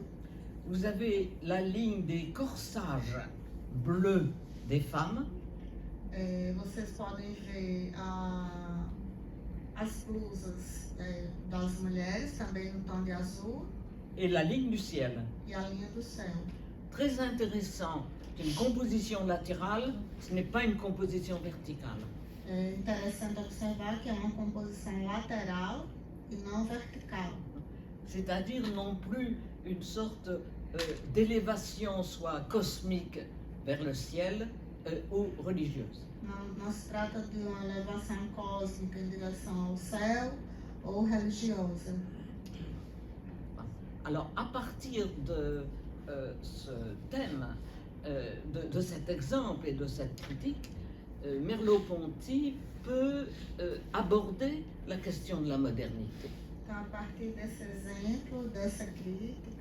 vous avez la ligne des corsages bleus des femmes Vocês podem ver as blusas das mulheres, também no tom de azul, et la ligne du ciel. e a linha do céu. Très intéressant, c'est une composition latérale, ce n'est pas une composition verticale. É interessante observar que é uma composição lateral e não vertical. C'est-à-dire non plus une sorte d'élévation soit cosmique vers le ciel ou religieuse. Não se trata de uma elevação cósmica em direção ao céu ou religiosa. Alors, à partir de ce thème, de cet exemple et de cette critique, Merleau-Ponty peut aborder la question de la modernité. Então, a partir desse exemplo, dessa crítica,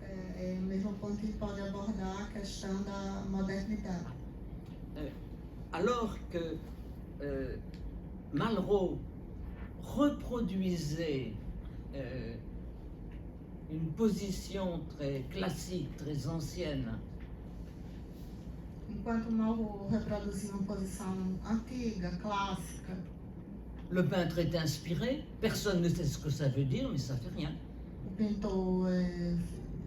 Merleau-Ponty pode abordar a questão da modernidade. Alors que Malraux reproduisait une position très classique, très ancienne, Enquanto Malraux reproduzia uma posição antiga, clássica, le peintre est inspiré, personne ne sait ce que ça veut dire, mais ça fait rien. o pintor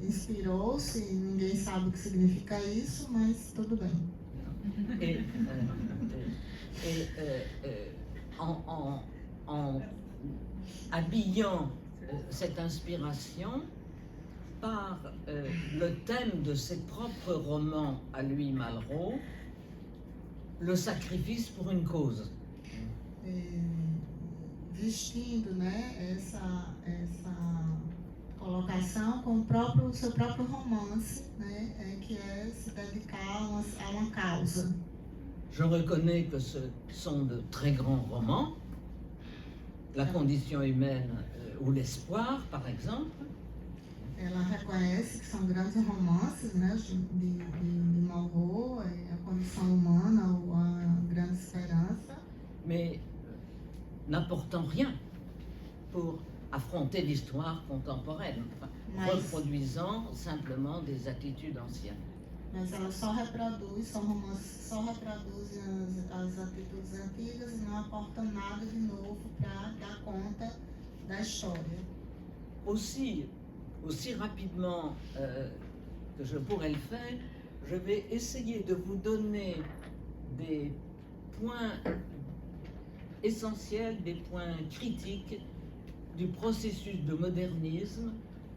inspirou-se, ninguém sabe o que significa isso, mas tudo bem. Et, en habillant cette inspiration par le thème de ses propres romans à lui, Malraux, le sacrifice pour une cause. Vestindo, né, essa colocação com o seu próprio romance, né, que é se dedicar a uma causa. Je reconnais que ce sont de très grands romans, La condition humaine ou L'espoir, par exemple. Ela reconhece que são grandes romances, né, de Malraux, A Condição Humana ou A Grande Esperança. Mais n'apportant rien pour affronter l'histoire contemporaine, reproduisant simplement des attitudes anciennes. Mas ela só reproduz, são romances que só reproduzem as atitudes antigas e não aportam nada de novo para dar conta da história. Aussi rapidement que je pourrais le faire, je vais essayer de vous donner des points essentiels, des points critiques du processus de modernisme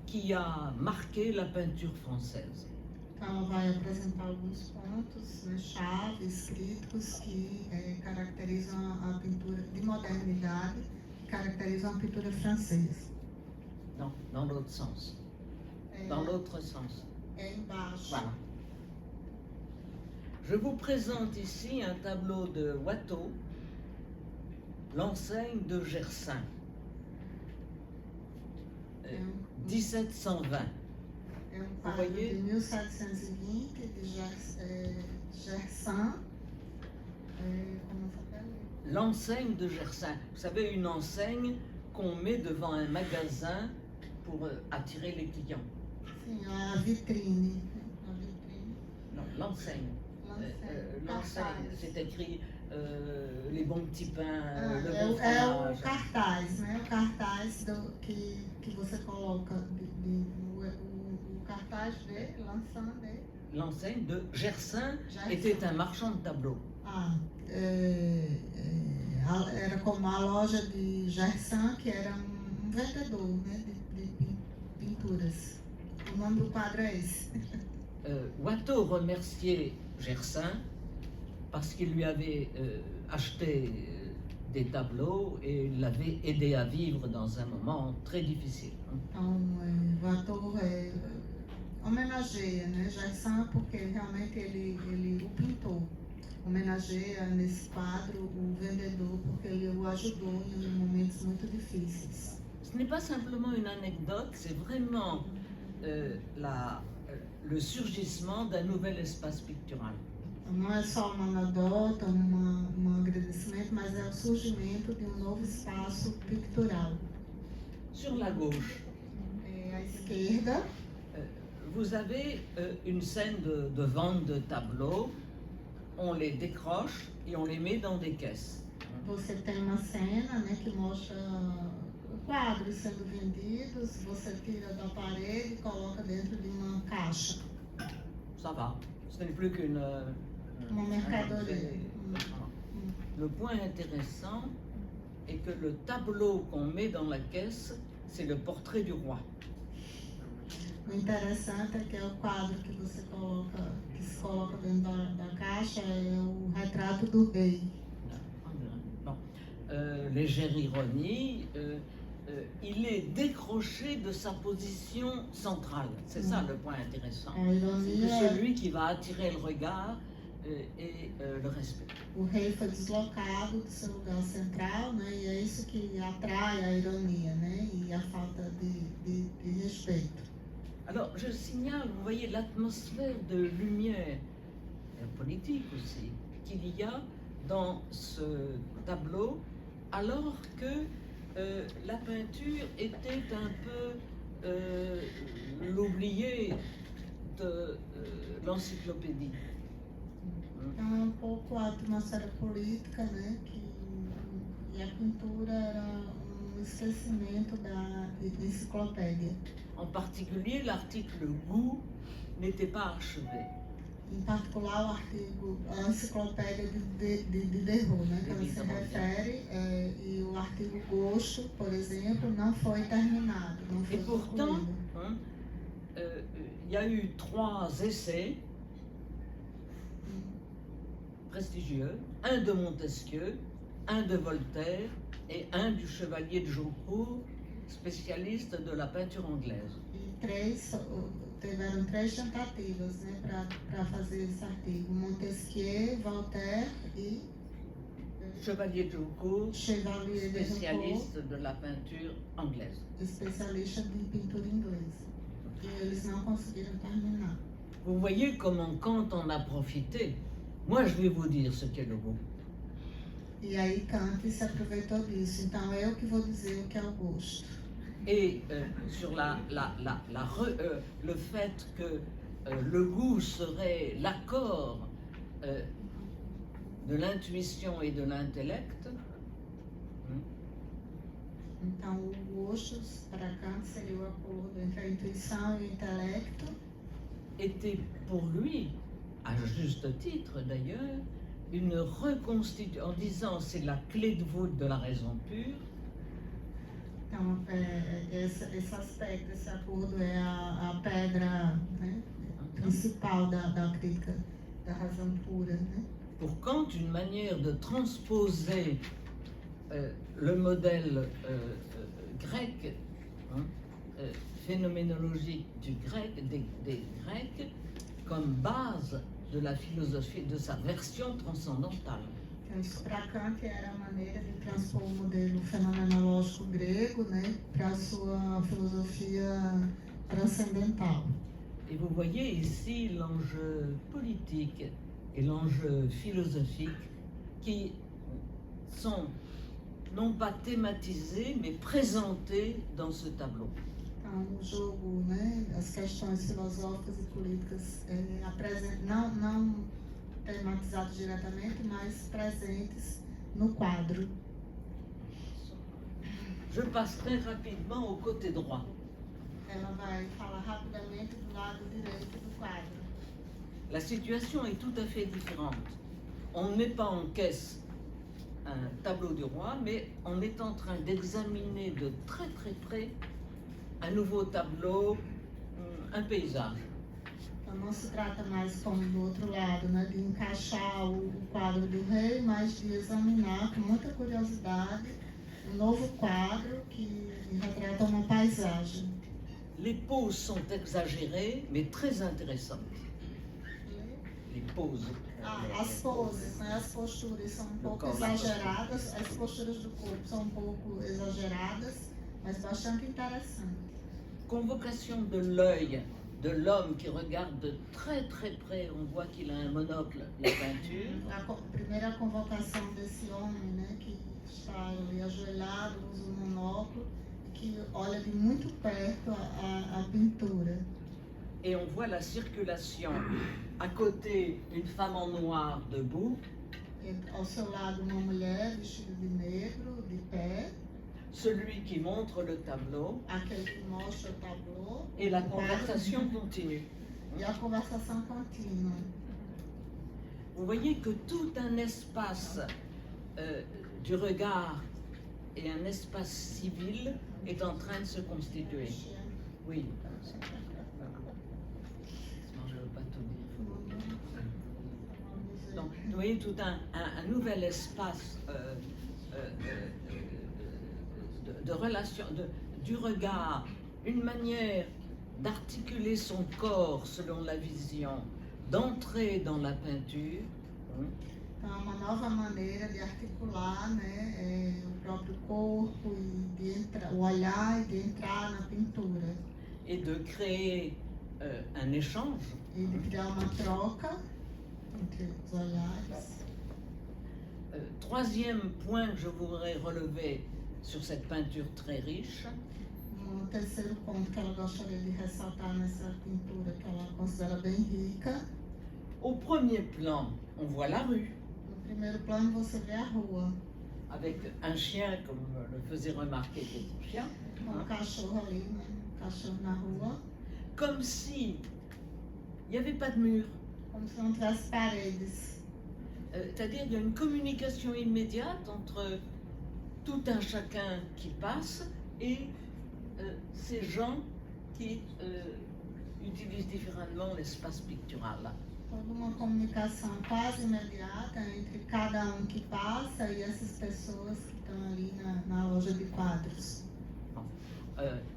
qui a marqué la peinture française. Então, ela vai apresentar alguns pontos, né, chaves, críticos que caracterizam a pintura de modernidade, que caracterizam a pintura francesa. Non, dans l'autre sens. Dans l'autre sens. Embaixo. Voilà. Je vous présente ici un tableau de Watteau, L'enseigne de Gersaint, 1720. É quadro de 1720 de Gersaint. Comment s'appelle? L'enseigne de Gersaint. Vous savez, une enseigne qu'on met devant un magasin pour attirer les clients. Sim, a vitrine. Non, l'enseigne. L'enseigne, c'est écrit les bons petits pains, le bon fromage. O cartaz, né? O cartaz que você coloca, o cartaz de L'enseigne de Gersaint était un marchand de tableaux. Era como a loja de Gersaint, que era vendedor, né, de pinturas. O nome do quadro é esse. Watteau remerciait Gersaint parce qu'il lui avait acheté des tableaux et l'avait aidé à vivre dans un moment très difficile. Então, Watteau homenageia, né, Gersaint, porque realmente ele o pintou. Homenageia nesse quadro o vendedor, porque ele o ajudou em momentos muito difíceis. Ce n'est pas simplement une anecdote, c'est vraiment le surgissement d'un nouvel espace pictural. Não é só uma anedota, um agradecimento, mas é o surgimento de novo espaço pictural. Sur la gauche, À esquerda, vous avez une scène de vente de tableaux, on les décroche et on les met dans des caisses. Você tem uma cena, né, que mostra quadros sendo vendidos, você tira da parede e coloca dentro de uma caixa. Ça va, ce n'est plus qu'une... Uma mercadoria. Le point intéressant est que le tableau qu'on met dans la caisse, c'est le portrait du roi. O interessante é que é o quadro que você coloca, que se coloca dentro da caixa, é o retrato do rei. Bon. Légère ironie, il est décroché de sa position centrale. C'est ça le point intéressant. A ironia C'est é celui qui va attirer le regard et le respect. o rei foi deslocado do seu lugar central, né, e é isso que atrai a ironia, né, e a falta de respeito. Alors, je signale, vous voyez, l'atmosphère de lumière politique aussi qu'il y a dans ce tableau, alors que la peinture était un peu l'oublié de l'encyclopédie. Então é um pouco a atmosfera política, né, e a pintura era um esquecimento da enciclopédia. En particulier, l'article goût n'était pas achevé. Em particular, o artigo, a enciclopédia de Diderot, né, que ela se refere, e o artigo gosto, por exemplo, não foi terminado, não foi Et pourtant, concluído. il y a eu 3 essais prestigieux, un de Montesquieu, un de Voltaire et un du chevalier de Jaucourt, spécialiste de la peinture anglaise. Tiveram 3 tentativas, né, para fazer esse artigo: Montesquieu, Voltaire e Chevalier de Jaucourt, Chevalier de Jaucourt, spécialiste de la peinture anglaise. especialista de pintura inglesa. E eles não conseguiram terminar. Vous voyez comment, quand on a profité, moi je vais vous dire ce qu'est le goût. E aí Kant se aproveitou disso. Então eu que vou dizer o que é o gosto. Et sur le fait que le goût serait l'accord de l'intuition et de l'intellect, Então o gosto para Kant seria o acordo entre a intuição e o intelecto. était pour lui, à juste titre d'ailleurs, une reconstitution, en disant c'est la clé de voûte de la raison pure. Então esse aspecto, esse acordo é a pedra, né, principal da crítica da razão pura, né? Pour Kant, une manière de transposer le modèle grec, phénoménologique du grec, des Grecs, comme base de la philosophie, de sa version transcendantale. Então, isso para Kant era a maneira de transpor o modelo fenomenológico grego, né, para a sua filosofia transcendental. Et vous voyez ici l'enjeu politique et l'enjeu philosophique qui sont non pas thématisés mais présentés dans ce tableau. Então, o jogo, né, as questões filosóficas e políticas não tematizadas diretamente, mas presentes no quadro. Je passe très rapidement au côté droit. Ela vai falar rapidamente do lado direito do quadro. La situation est tout à fait différente. On ne met pas en caisse un tableau du roi, mais on est en train d'examiner de très très près un nouveau tableau, un paysage. Então não se trata mais, como do outro lado, né, de encaixar o quadro do rei, mas de examinar com muita curiosidade um novo quadro que retrata uma paisagem. Les poses sont exagérées, mais très intéressantes. Les poses. As poses, né, as posturas são um pouco exageradas, as posturas do corpo são um pouco exageradas, mas bastante interessantes. Convocation de l'œil de l'homme qui regarde de très très près, on voit qu'il a un monocle, la peinture. A primeira convocação desse homem, né, que está ali ajoelhado, usa um monóculo, que olha de muito perto a pintura. et on voit la circulation. À côté, une femme en noir debout, E ao seu lado, uma mulher vestida de negro, de pé, celui qui montre le tableau, aquele que mostra o tableau, et la o quadro, conversation continue. e a conversação contínua. Vous voyez que tout un espace du regard et un espace civil est en train de se constituer. Oui. Non, je ne veux pas tout dire. Donc, vous voyez tout un nouvel espace de relation, du regard, une manière d'articuler son corps selon la vision, d'entrer dans la peinture. Então, é uma nova maneira de articular, né, o próprio corpo e de entrar, o olhar e de entrar na pintura. Et de créer un échange. E de criar uma troca entre os olhares. Troisième point que je voudrais relever sur cette peinture très riche, Terceiro ponto que ela gostaria de ressaltar nessa pintura, que ela considera bem rica. au premier plan, on voit la rue, No primeiro plano você vê a rua, avec un chien, comme le faisait remarquer ton chien, com um cachorro ali, né? Um cachorro na rua, comme si il n'y avait pas de mur. como se não tivesse paredes. C'est-à-dire qu'il y a une communication immédiate entre tout un chacun qui passe et ces gens qui utilisent différemment l'espace pictural. Toda uma comunicação quase imediata entre cada um que passa e essas pessoas que estão ali na loja de quadros.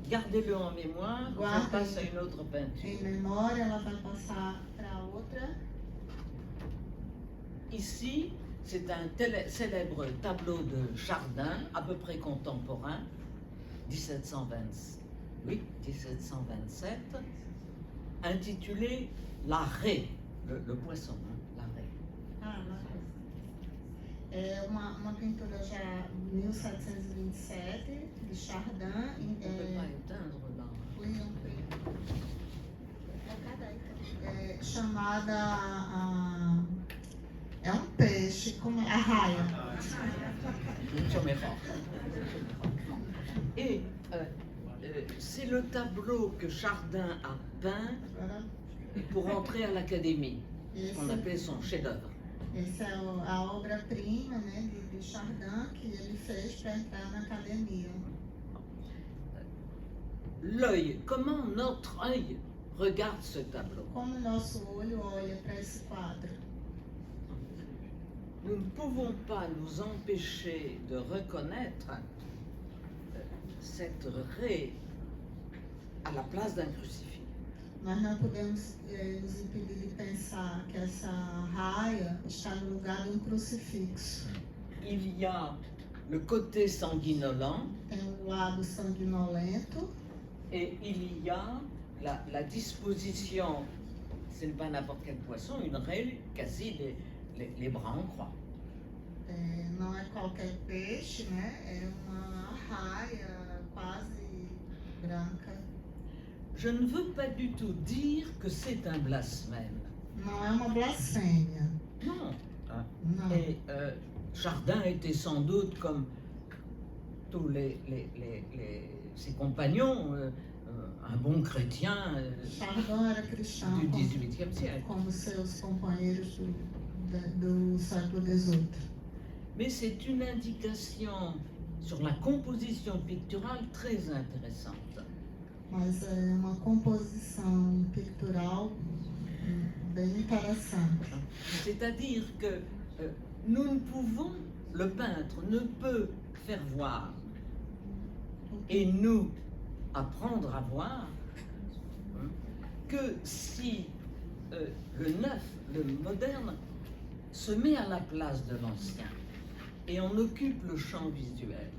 Gardez-le en mémoire, on Guardez. passe à une autre Em peinture. memória, ela vai passar para outra. Ici, c'est un célèbre tableau de Chardin, à peu près contemporain, 1727, intitulé La raie, le poisson, hein, la raie. Ah, é uma pintura já de 1727, de Chardin. On ne peut pas éteindre là. Chamada é um peixe, como é? Arraia. Et c'est le tableau que Chardin a peint Agora, pour entrer à l'Académie, esse, qu'on appelait son chef-d'œuvre. essa é a obra-prima, né, de Chardin que ele fez para entrar na academia. L'œil, comment notre œil regarde ce tableau? Como o nosso olho olha para esse quadro? Nous ne pouvons pas nous empêcher de reconnaître cette raie à la place d'un crucifix. Nós não podemos nos impedir de pensar que essa raia está no lugar de um crucifixo. Il y a le côté sanguinolent Tem o lado sanguinolento et il y a la disposition, ce n'est pas n'importe quel poisson, une raie quasi les bras en croix. não é qualquer peixe, né? É uma raia quase branca. Je ne veux pas du tout dire que c'est un blasphème. Não é uma blasfêmia. Non. Não. Et Chardin était sans doute, comme tous ses compagnons, un bon chrétien Chardin era cristão, du XVIIIe siècle. como seus companheiros do século XVIII. Mais c'est une indication sur la composition picturale très intéressante. Mas é uma composição pictural bem interessante. C'est-à-dire que nous ne pouvons, le peintre ne peut faire voir et nous apprendre à voir que si le neuf, le moderne, se met à la place de l'ancien et on occupe le champ visuel.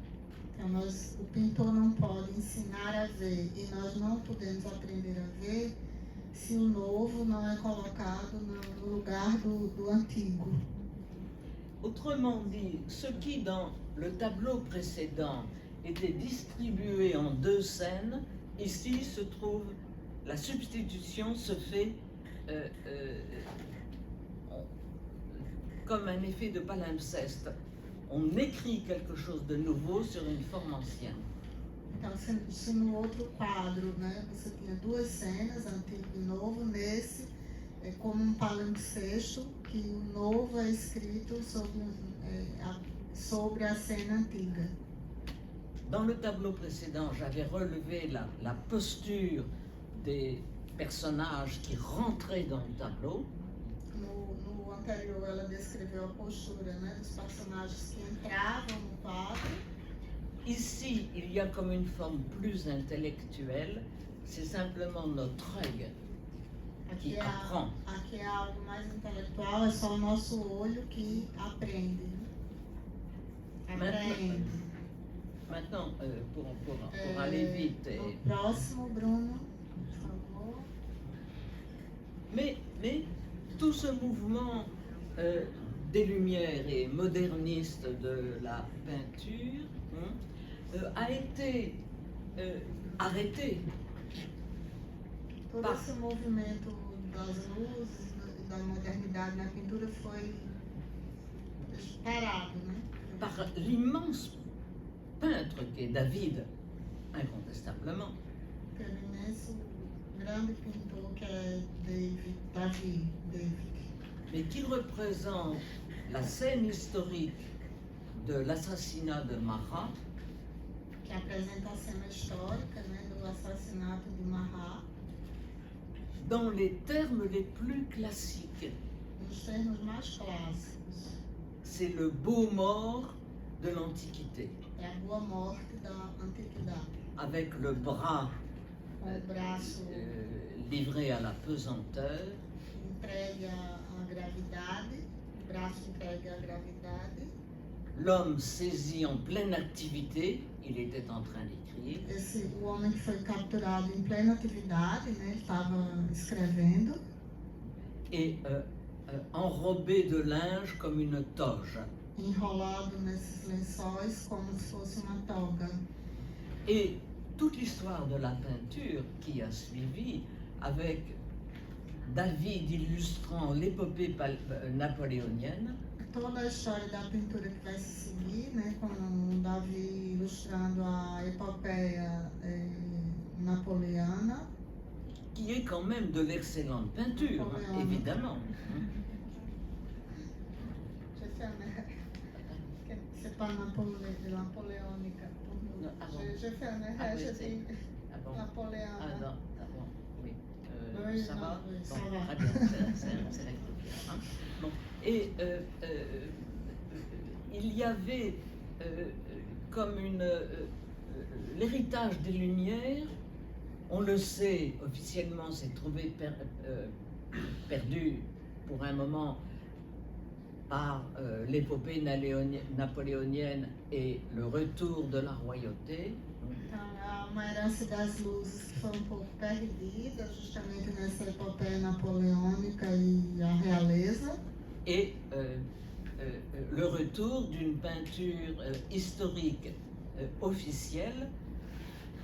Então, o pintor não pode ensinar a ver e nós não podemos aprender a ver se o novo não é colocado no lugar do antigo. Autrement dit, ce qui dans le tableau précédent était distribué en deux scènes, ici se trouve la substitution se fait comme un effet de palimpseste. On écrit quelque chose de nouveau sur une forme ancienne. Então, se no outro quadro, né, você tinha duas cenas, antigo e novo, nesse é como um palimpsesto, que o novo é escrito sobre a cena antiga. Dans le tableau précédent, j'avais relevé la posture des personnages qui rentraient dans le tableau. No anterior, ela descreveu a postura, né, dos personagens que entravam no quadro. Ici, il y a comme une forme plus intellectuelle, c'est simplement notre œil qui apprend. Aqui é algo mais intelectual, é só o nosso olho que aprende. Aprende. Maintenant, pour aller vite. No próximo, Bruno, por favor. Mais tout ce mouvement des Lumières et moderniste de la peinture a été arrêté. Todo esse movimento das luzes e da modernidade na pintura foi parado, né? Par l'immense peintre qu'est David, incontestablement. Pelo imenso, grande pintor que é David. Mais qui représente la scène historique de l'assassinat de Marat. Que apresenta a cena histórica, né, do assassinato de Marat. Dans les termes les plus classiques. Nos termos mais clássicos. C'est le beau mort de l'Antiquité. É a boa morte da antiguidade. Avec le bras braço livré à la pesanteur. Entregue à gravidade, o braço entregue à gravidade. L'homme saisi en pleine activité, il était en train d'écrire. O homem que foi capturado em plena atividade, né, ele estava escrevendo. Et enrobé de linge comme une toge. Enrolado nesses lençóis como se fosse uma toga. Et toute l'histoire de la peinture qui a suivi, avec David illustrant l'épopée napoléonienne. Toda a história da pintura que vai se seguir, né, com Davi ilustrando a epopeia napoleana. Qui est quand même de l'excellente peinture, évidemment. C'est pas napoléonique. J'ai fait un erreur, j'ai dit napoléon. Ah non, bon, oui. Oui, ça non, va? oui, Bon, ça va. très bien, c'est rectifié. Hein? Bon. Et il y avait comme l'héritage des Lumières, on le sait, officiellement, s'est trouvé perdu pour un moment par l'épopée napoléonienne et le retour de la royauté. Então, há uma herança das luzes que foi pouco perdida, justamente nessa epopeia napoleônica e a realeza. Et le retour d'une peinture historique officielle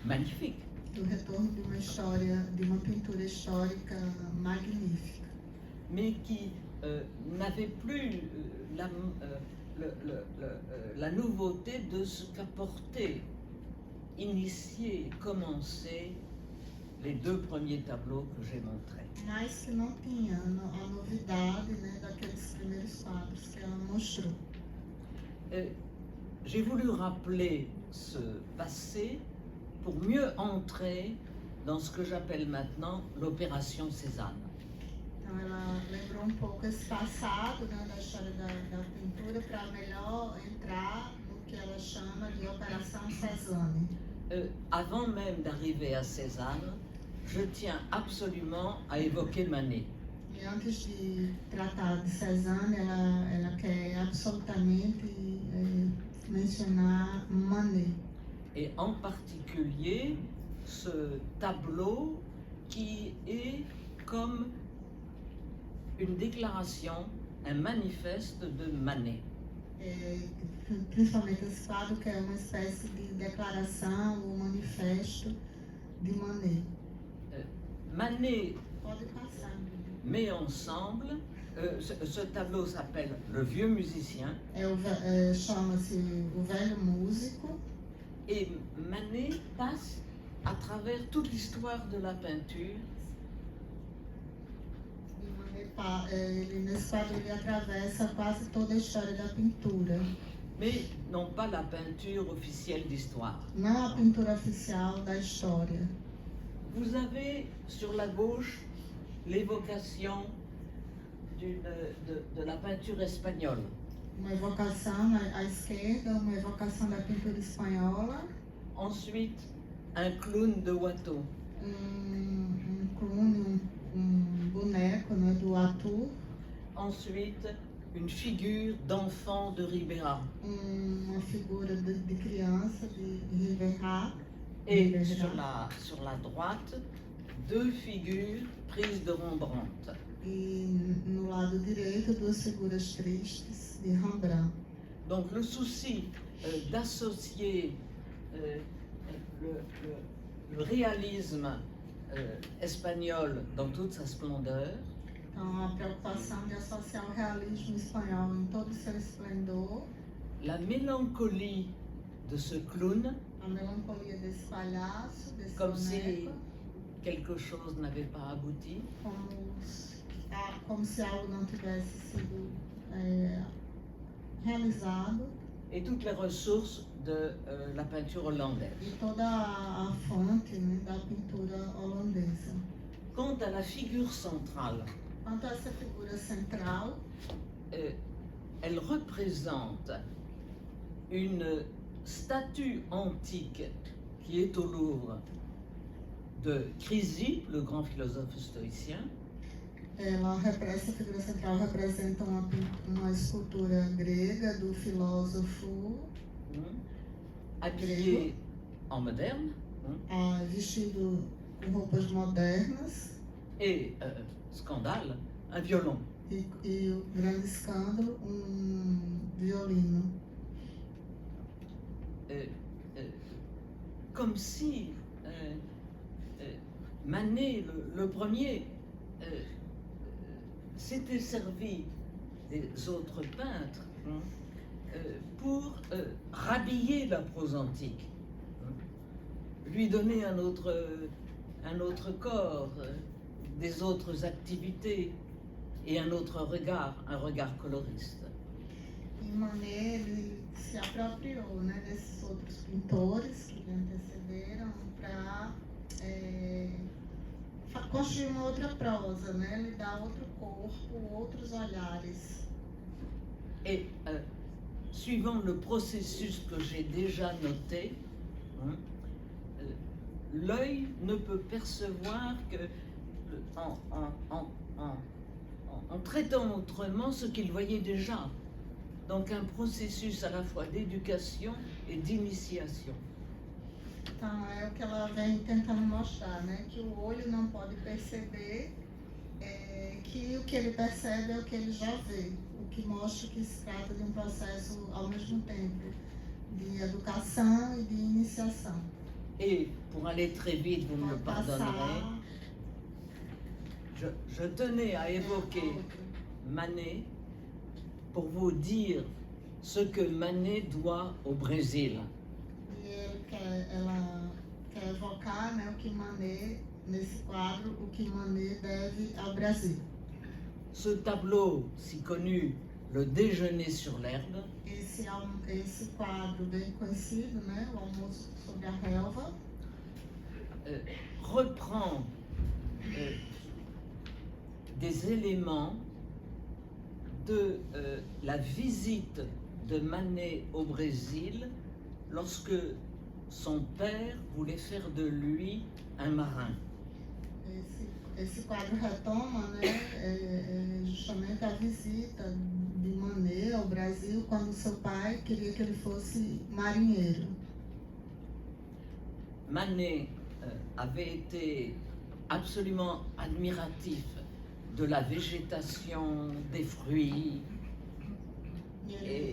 magnifique. Do retorno de uma pintura histórica magnífica. Mais qui n'avait plus la nouveauté de ce qu'apportaient, initiés, commencés les deux premiers tableaux que j'ai montrés. Mas que não tinha a novidade, né, daqueles primeiros quadros que ela mostrou. J'ai voulu rappeler ce passé pour mieux entrer dans ce que j'appelle maintenant l'opération Cézanne. Então ela lembrou pouco esse passado, né, da história da pintura para melhor entrar no que ela chama de Opération Cézanne. Avant même d'arriver à Cézanne, je tiens absolument à évoquer Manet. E antes de tratar de Cézanne, ela quer absolutamente mencionar Manet. Et en particulier ce tableau qui est comme une déclaration, un manifeste de Manet. Principalmente esse quadro que é uma espécie de declaração ou manifesto de Manet. Manet Pode passar. met ensemble, ce tableau s'appelle Le Vieux Musicien, Chama-se O Velho Músico. et Manet passe à travers toute l'histoire de la peinture. Nesse quadro ele atravessa quase toda a história da pintura. Mais non pas la peinture officielle d'histoire. Não a pintura oficial da história. Vous avez sur la gauche l'évocation de la peinture espagnole. Uma evocação à esquerda, uma evocação da pintura espanhola. Ensuite, un clown de Watteau. Clown, boneco, né, do Arthur. Ensuite, une figure d'enfant de Ribera. Uma figura de criança de Ribera. Et sur la droite, deux figures prises de Rembrandt. E no lado direito, duas figuras tristes de Rembrandt. Donc le souci d'associer le réalisme espagnol dans toute sa splendeur. Então, a preocupação de associar o realismo espanhol em todo o seu esplendor, La mélancolie de ce clown, a melancolia desse palhaço, desse comme si boneco, quelque chose n'avait pas abouti. Como se algo não tivesse sido realizado, Et toutes les ressources de la peinture hollandaise. e toda a fonte, né, da pintura holandesa. Quant à la figure centrale, Quanto a essa figura central, elle représente une statue antique qui est au Louvre de Chrysippe, le grand philosophe stoïcien. essa figura central representa uma escultura grega do filósofo Habillé en moderne. Vestido com roupas modernas. Et, scandale, un violon. E o grande escândalo, violino. Comme si Manet, le premier, s'était servi des autres peintres pour rhabiller la prose antique, lui donner un autre corps, des autres activités et un autre regard, un regard coloriste. E Manet, ele se apropriou, né, desses outros pintores que lhe antecederam para construire uma outra prosa, né, lhe dar outro corpo, outros olhares. Et suivant le processus que j'ai déjà noté, l'œil ne peut percevoir que en traitant autrement ce qu'il voyait déjà. Donc un processus à la fois d'éducation et d'initiation. Então, é o que ela vem tentando mostrar, né? Que o olho não pode perceber que o que ele percebe é o que ele já vê. O que mostra que se trata de um processo, ao mesmo tempo, de educação e de iniciação. Et pour aller très vite, vous me le pardonnerez, je tenais à évoquer Manet pour vous dire ce que Manet doit au Brésil. Ela quer evocar, né, o que Manet, nesse quadro, o que Manet deve ao Brasil. Ce tableau si connu, Le Déjeuner sur l'herbe, Esse quadro bem conhecido, né, o Almoço sobre a Relva, reprend des éléments de la visite de Manet au Brésil lorsque son père voulait faire de lui un marin. Esse quadro retoma, né, justamente a visita de Manet ao Brasil quando seu pai queria que ele fosse marinheiro. Manet avait été absolument admiratif de la végétation, des fruits.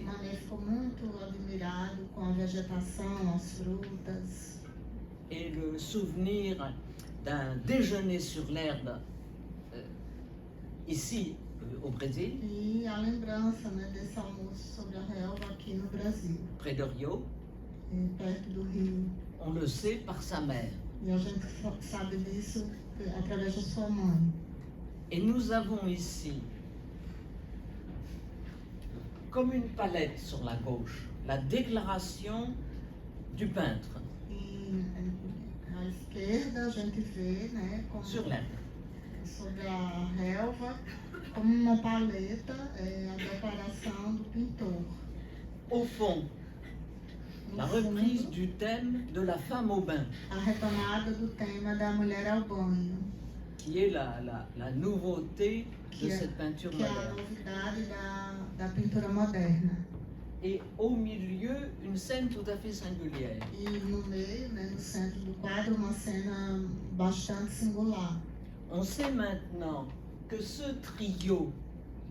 Manet ficou muito admirado com a vegetação, as frutas. et le souvenir d'un déjeuner sur l'herbe ici au Brésil, E a lembrança, né, desse almoço sobre a relva aqui no Brasil, près de Rio. perto do rio. On le sait par sa mère. E a gente sabe disso através da sua mãe. Et nous avons ici, comme une palette sur la gauche, la déclaration du peintre E à esquerda a gente vê, né, sur l'herbe. sobre a relva, como uma paleta, a declaração do pintor. Au fond, No la reprise fundo, du thème de la femme au bain, a retomada do tema da mulher ao banho, qui est la nouveauté de que cette peinture é a moderne. novidade da pintura moderna. Et au milieu, une scène tout à fait singulière. E no meio, né, no centro do quadro, uma cena bastante singular. On sait maintenant que ce trio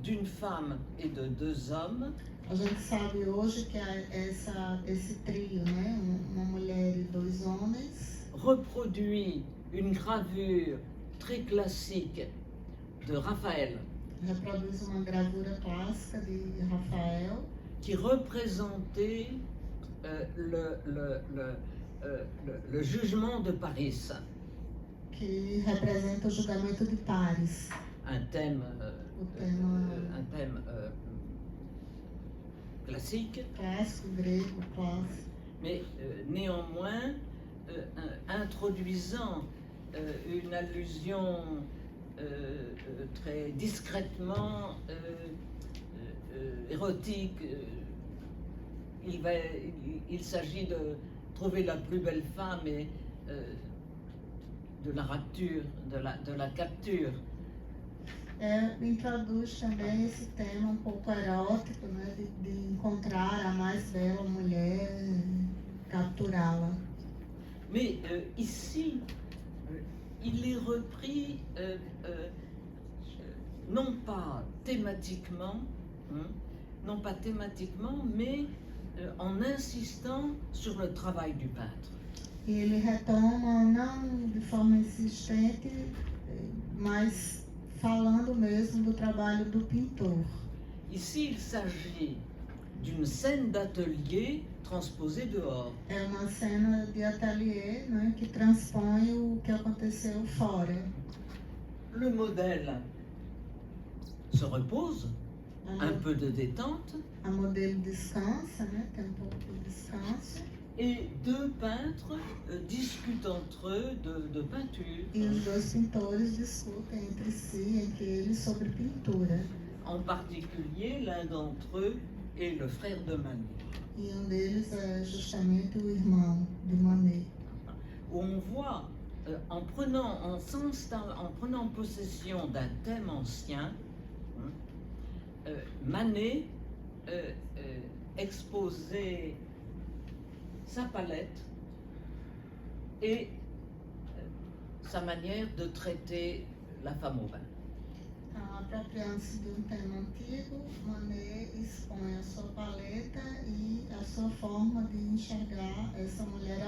d'une femme et de deux hommes A gente sabe hoje que esse trio, né, uma mulher e dois homens, reproduit une gravure très classique de Raphaël reproduz uma gravura clássica de Rafael, qui représentait le jugement de Paris, que representa o julgamento de Paris. un thème, O tema classique, clássico, grego, clássico, mais néanmoins introduisant une allusion très discrètement érotique. Il s'agit de trouver la plus belle femme et de la rapture, de la capture. Introduz também esse tema um pouco erótico, né, de encontrar a mais bela mulher, capturá-la. Mais ici, il est repris non pas thématiquement, mais en insistant sur le travail du peintre. E ele retoma, não de forma insistente, mas falando mesmo do trabalho do pintor. Ici, il s'agit d'une scène d'atelier transposée dehors. É uma cena de ateliê, né, que transpõe o que aconteceu fora. Le modèle se repose, un peu de détente, A modelo descansa, né, tem um pouco de descanso. et deux peintres discutent entre eux de peinture. E os dois pintores discutem entre si, entre eles, sobre pintura. En particulier, l'un d'entre eux est le frère de Manet. E deles é justamente o irmão de Manet. Où on voit, en prenant possession d'un thème ancien, Manet exposait sa palette et sa manière de traiter la femme au bain. Apropriando-se de tema antigo, Manet expõe a sua paleta e a sua forma de enxergar essa mulher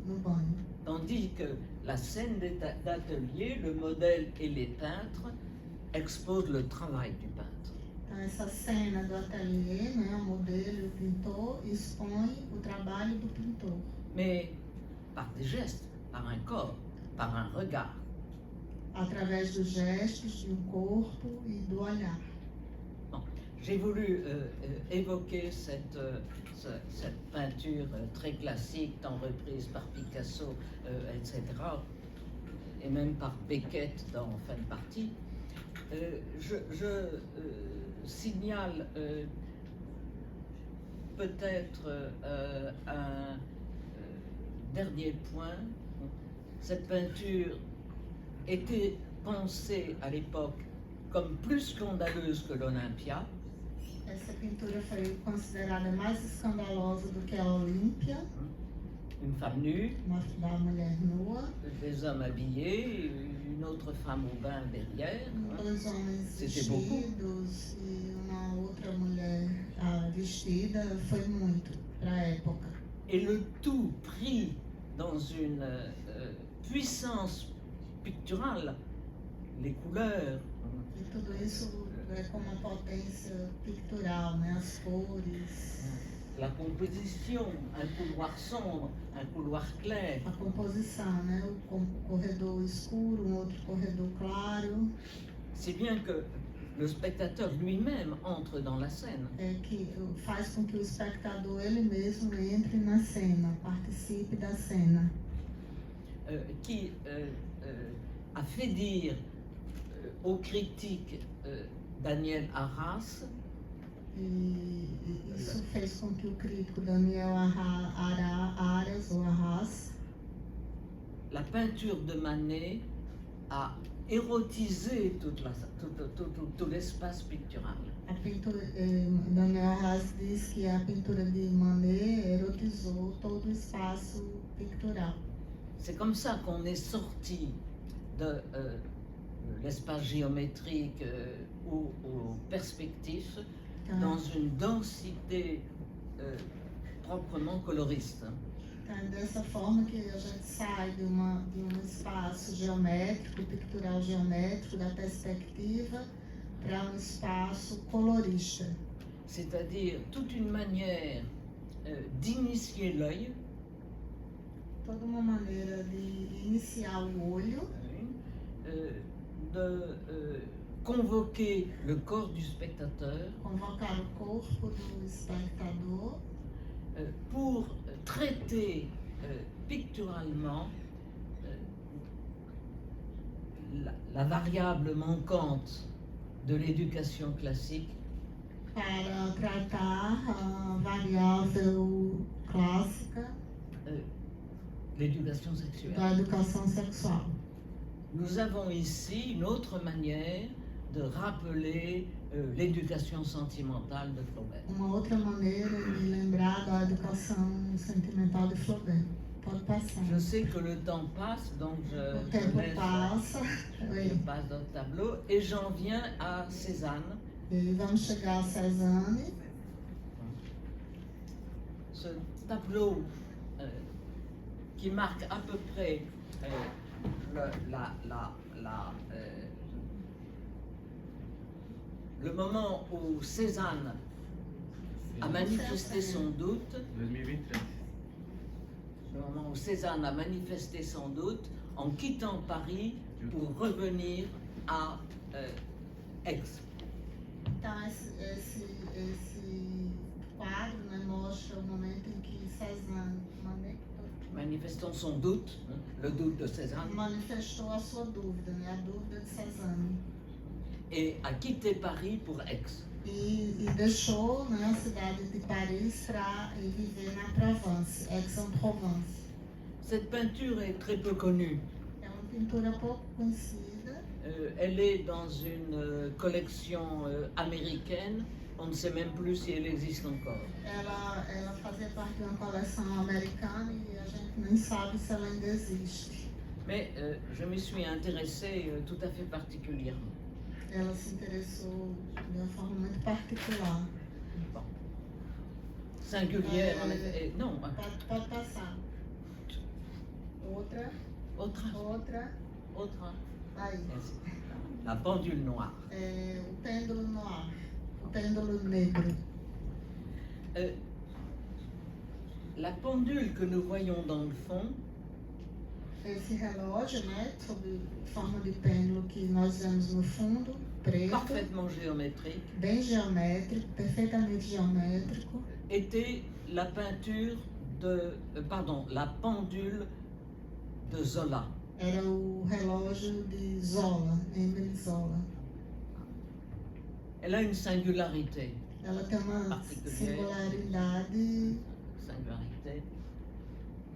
no banho. Tandis que la scène d'atelier, le modèle et les peintres exposent le travail du peintre. Então, essa cena do ateliê, né, o modelo e o pintor, expõe o trabalho do pintor. Mais par des gestes, par un corps, par un regard. Através dos gestos, do corpo e do olhar. Bon, j'ai voulu évoquer cette peinture très classique, tant reprise par Picasso, etc., et même par Beckett dans Fin de partie. Je signale peut-être un dernier point. Cette peinture était pensée à l'époque comme plus scandaleuse que l'Olympia. Essa pintura foi considerada mais escandalosa do que a Olímpia. Une femme nue, Da mulher nua, des hommes habillés, une autre femme au bain derrière. dois homens C'était beaucoup. vestidos e uma outra mulher vestida. Foi muito para a época. Et le tout pris dans une puissance picturale, les couleurs, E tudo isso é com uma potência pictural, né? As cores, la composition, un couloir sombre, un couloir clair. a composição, né? O corredor escuro, um outro corredor claro, Si bien que le spectateur lui-même entre dans la scène. que faz com que o espectador ele mesmo entre na cena, participe da cena. Qui a fait dire aux critiques Daniel Arras E isso fez com que o crítico Daniel Aras ou Arras, la peinture de Manet a érotisé tout l'espace pictural. a pintura, Daniel Arras diz que a pintura de Manet erotizou todo o espaço pictural. C'est comme ça qu'on est sorti de l'espace géométrique ou perspectif dans une densité proprement coloriste. Então, é dessa forma que a gente sai de um espaço geométrico, pictural geométrico, da perspectiva, para um espaço colorista. C'est-à-dire toute une manière d'initier l'œil, Toda uma maneira de iniciar o olho, de convoquer le corps du spectateur convocar o corpo do espectador pour traiter picturalement la variable manquante de l'éducation classique para tratar a variável clássica l'éducation sexuelle. da educação sexual. Nous avons ici une autre manière de rappeler l'éducation sentimentale de Flaubert. Uma outra maneira de lembrar da educação sentimental de Flaubert. Pode passar. Je sais que le temps passe, donc O je tempo laisse- passa, je passe dans le tableau et j'en viens à Cézanne. e vamos chegar a Cézanne. Ce tableau qui marque à peu près le moment où Cézanne a manifesté son doute, 2023. le moment où Cézanne a manifesté son doute en quittant Paris pour revenir à Aix. Então, esse quadro, né, mostra o momento em que Cézanne Manifestant son doute, le doute de Cézanne, manifestou a sua dúvida, né, a dúvida de Cézanne. et a quitté Paris pour Aix. E deixou, né, a cidade de Paris para viver na Provence, Aix-en-Provence. Cette peinture est très peu connue. É uma pintura pouco conhecida. Elle est dans une collection américaine. On ne sait même plus si elle existe encore. Ela fazia parte de uma coleção americana e a gente nem sabe se ela ainda existe. Mais je m'y suis intéressée tout à fait particulièrement. Ela se interessou de uma forma muito particular. Bon. Singulière, en effet. Et non, Pode passar. Outra, autre. aí. La pendule noire. O pêndulo noir, o pêndulo negro. La pendule que nous voyons dans le fond, Esse relógio, né, sob forma de pêndulo que nós vemos no fundo, preto, parfaitement géométrique, bem geométrico, perfeitamente geométrico, était la peinture de, la pendule de Zola. era o relógio de Zola, Émile Zola. Elle a une singularité. Ela tem uma Particulière. singularidade,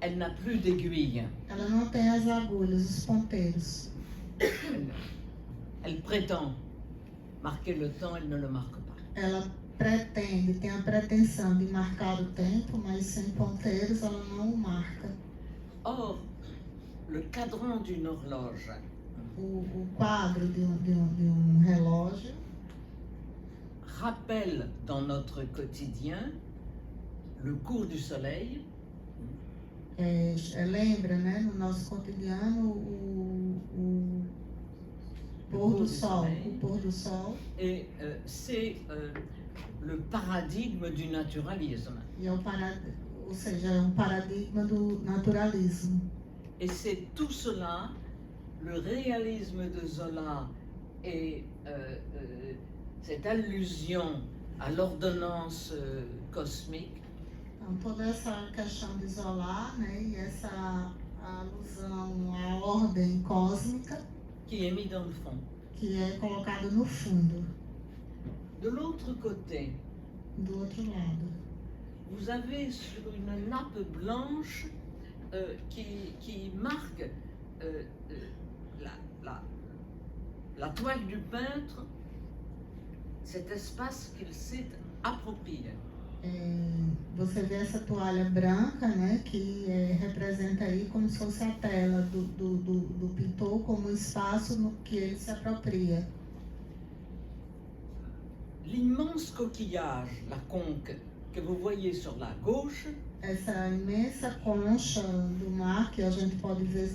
Elle n'a plus d'aiguille. ela não tem as agulhas, os ponteiros. Elle prétend marquer le temps, elle ne le marque pas. Ela tem a pretensão de marcar o tempo, mas sem ponteiros ela não o marca. Or, le cadran d'une horloge O quadro de um relógio rappelle dans notre quotidien le cours du soleil lembra, né, no nosso cotidiano o pôr do sol, o pôr do sol. Et c'est le paradigme du naturalisme. E ou seja, é um paradigma do naturalismo. Et c'est tout cela, le réalisme de Zola et cette allusion à l'ordonnance cosmique. Então, toda essa questão de Zola, né, e essa alusão à ordem cósmica Qui est mis dans le fond. que é colocada no fundo. De l'autre côté, Do outro lado, vous avez sur une nappe blanche qui marque la toile du peintre, cet espace qu'il s'est approprié. você vê essa toalha branca, né, que representa aí como se fosse a tela do pintor como um espaço no que ele se apropria. L'immense coquillage, la conque, que vous voyez sur la gauche, Essa imensa concha do mar que a gente pode ver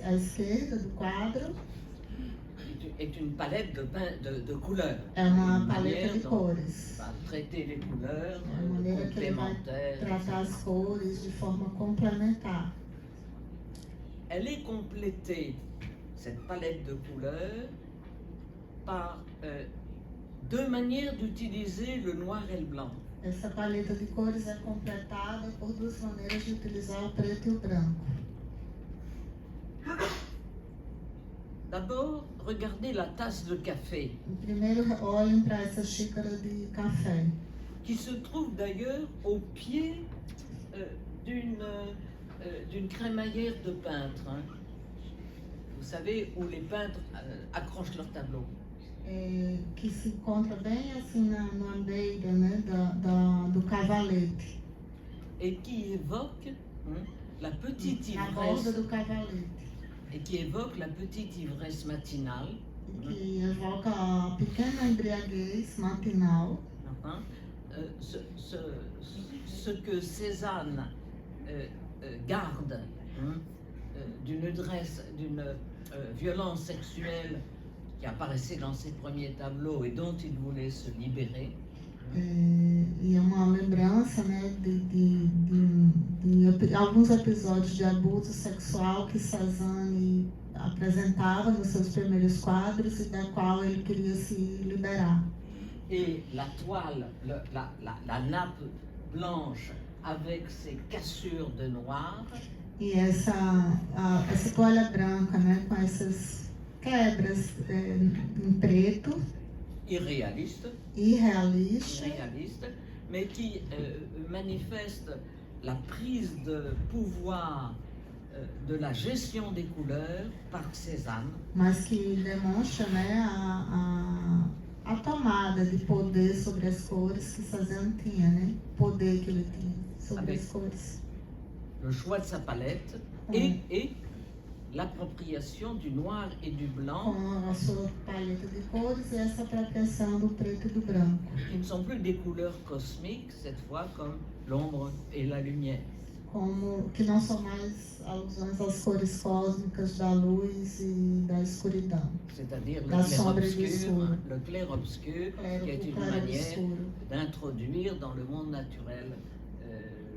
à esquerda do quadro est une palette de couleurs. é uma Une paleta manière de dont cores. on va traiter les couleurs É uma maneira que ele vai complémentaires. tratar as cores de forma complementar. Elle est complétée, cette palette de couleurs, par deux manières d'utiliser le noir et le blanc. Essa paleta de cores é completada por duas maneiras de utilizar o preto e o branco. D'abord, regardez la tasse de café, Primeiro, olhem para essa xícara de café, qui se trouve d'ailleurs au pied d'une crémaillère de peintres. Hein. Vous savez, où les peintres accrochent leurs tableaux. que se encontra bem assim na andeira, né, do cavalete, Et qui évoque la petite na borda ivresse, do cavalete, et qui évoque la petite ivresse matinale. e que evoca a pequena embriaguez matinal, Hein, ce que Cézanne garde d'une violence sexuelle qui apparaissait dans ses premiers tableaux et dont il voulait se libérer. E é uma lembrança, né, de alguns episódios de abuso sexual que Cézanne apresentava nos seus primeiros quadros e da qual ele queria se liberar. Et la toile, la nappe blanche avec ses cassures de noir, E essa toalha branca, né, com essas quebras em preto, irréaliste, mais qui manifeste la prise de pouvoir de la gestion des couleurs par Cézanne. mas que demonstra, né, a tomada de poder sobre as cores que Cézanne tinha, né, o poder que ele tinha sobre as cores. Le choix de sa palette et l'appropriation du noir et du blanc, Com a sua paleta de cores e essa apropriação do preto e do branco, qui ne sont plus des couleurs cosmiques, cette fois comme l'ombre et la lumière. que não são mais alusões às cores cósmicas da luz e da escuridão, C'est-à-dire da sombra e do escuro, le clair-obscur, qui est o une claro e o manière escuro, d'introduire dans le monde naturel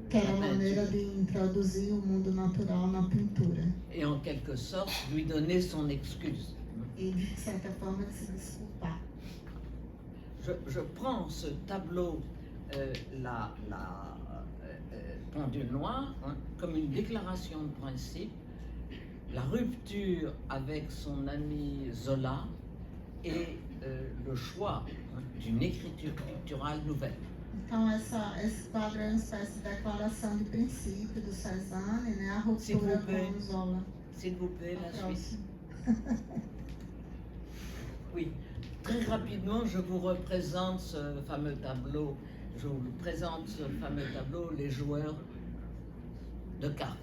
que é la uma maneira peinture. de introduzir o mundo natural na pintura Et en quelque sorte lui donner son excuse. e, de certa forma, de se desculpar. Je prends ce tableau, la pendule noire, comme une déclaration de principe, la rupture avec son ami Zola et le choix d'une écriture picturale nouvelle. Então, esse quadro é uma espécie de declaração de princípio do Cézanne, né? A S'il ruptura vous plaît. com o Zola. S'il vous plaît, la suite. Próximo. Oui, très rapidement, je vous représente ce fameux tableau. Je vous présente ce fameux tableau, les joueurs de cartes,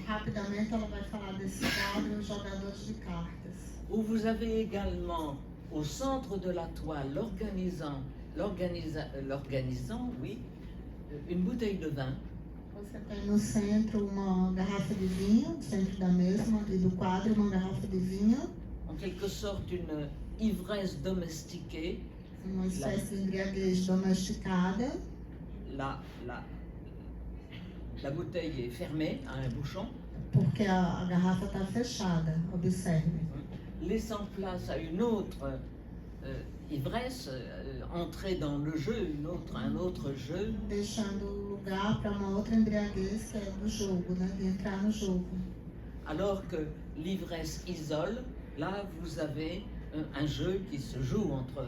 Rapidamente ela vai falar desse quadro, os jogadores de cartas. où vous avez également au centre de la toile l'organisant, oui, une bouteille de vin, Você tem no centro uma garrafa de vinho, no centro da mesa e do quadro uma garrafa de vinho, en quelque sorte une ivresse domestiquée. uma espécie de embriaguez domesticada. La bouteille est fermée à un bouchon, Porque a garrafa está fechada, observe. laissant place à une autre ivresse, entrer dans le jeu, un autre jeu. Deixando lugar para uma outra embriaguez que é do jogo, né? De entrar no jogo. Alors que l'ivresse isole, là vous avez un jeu qui se joue entre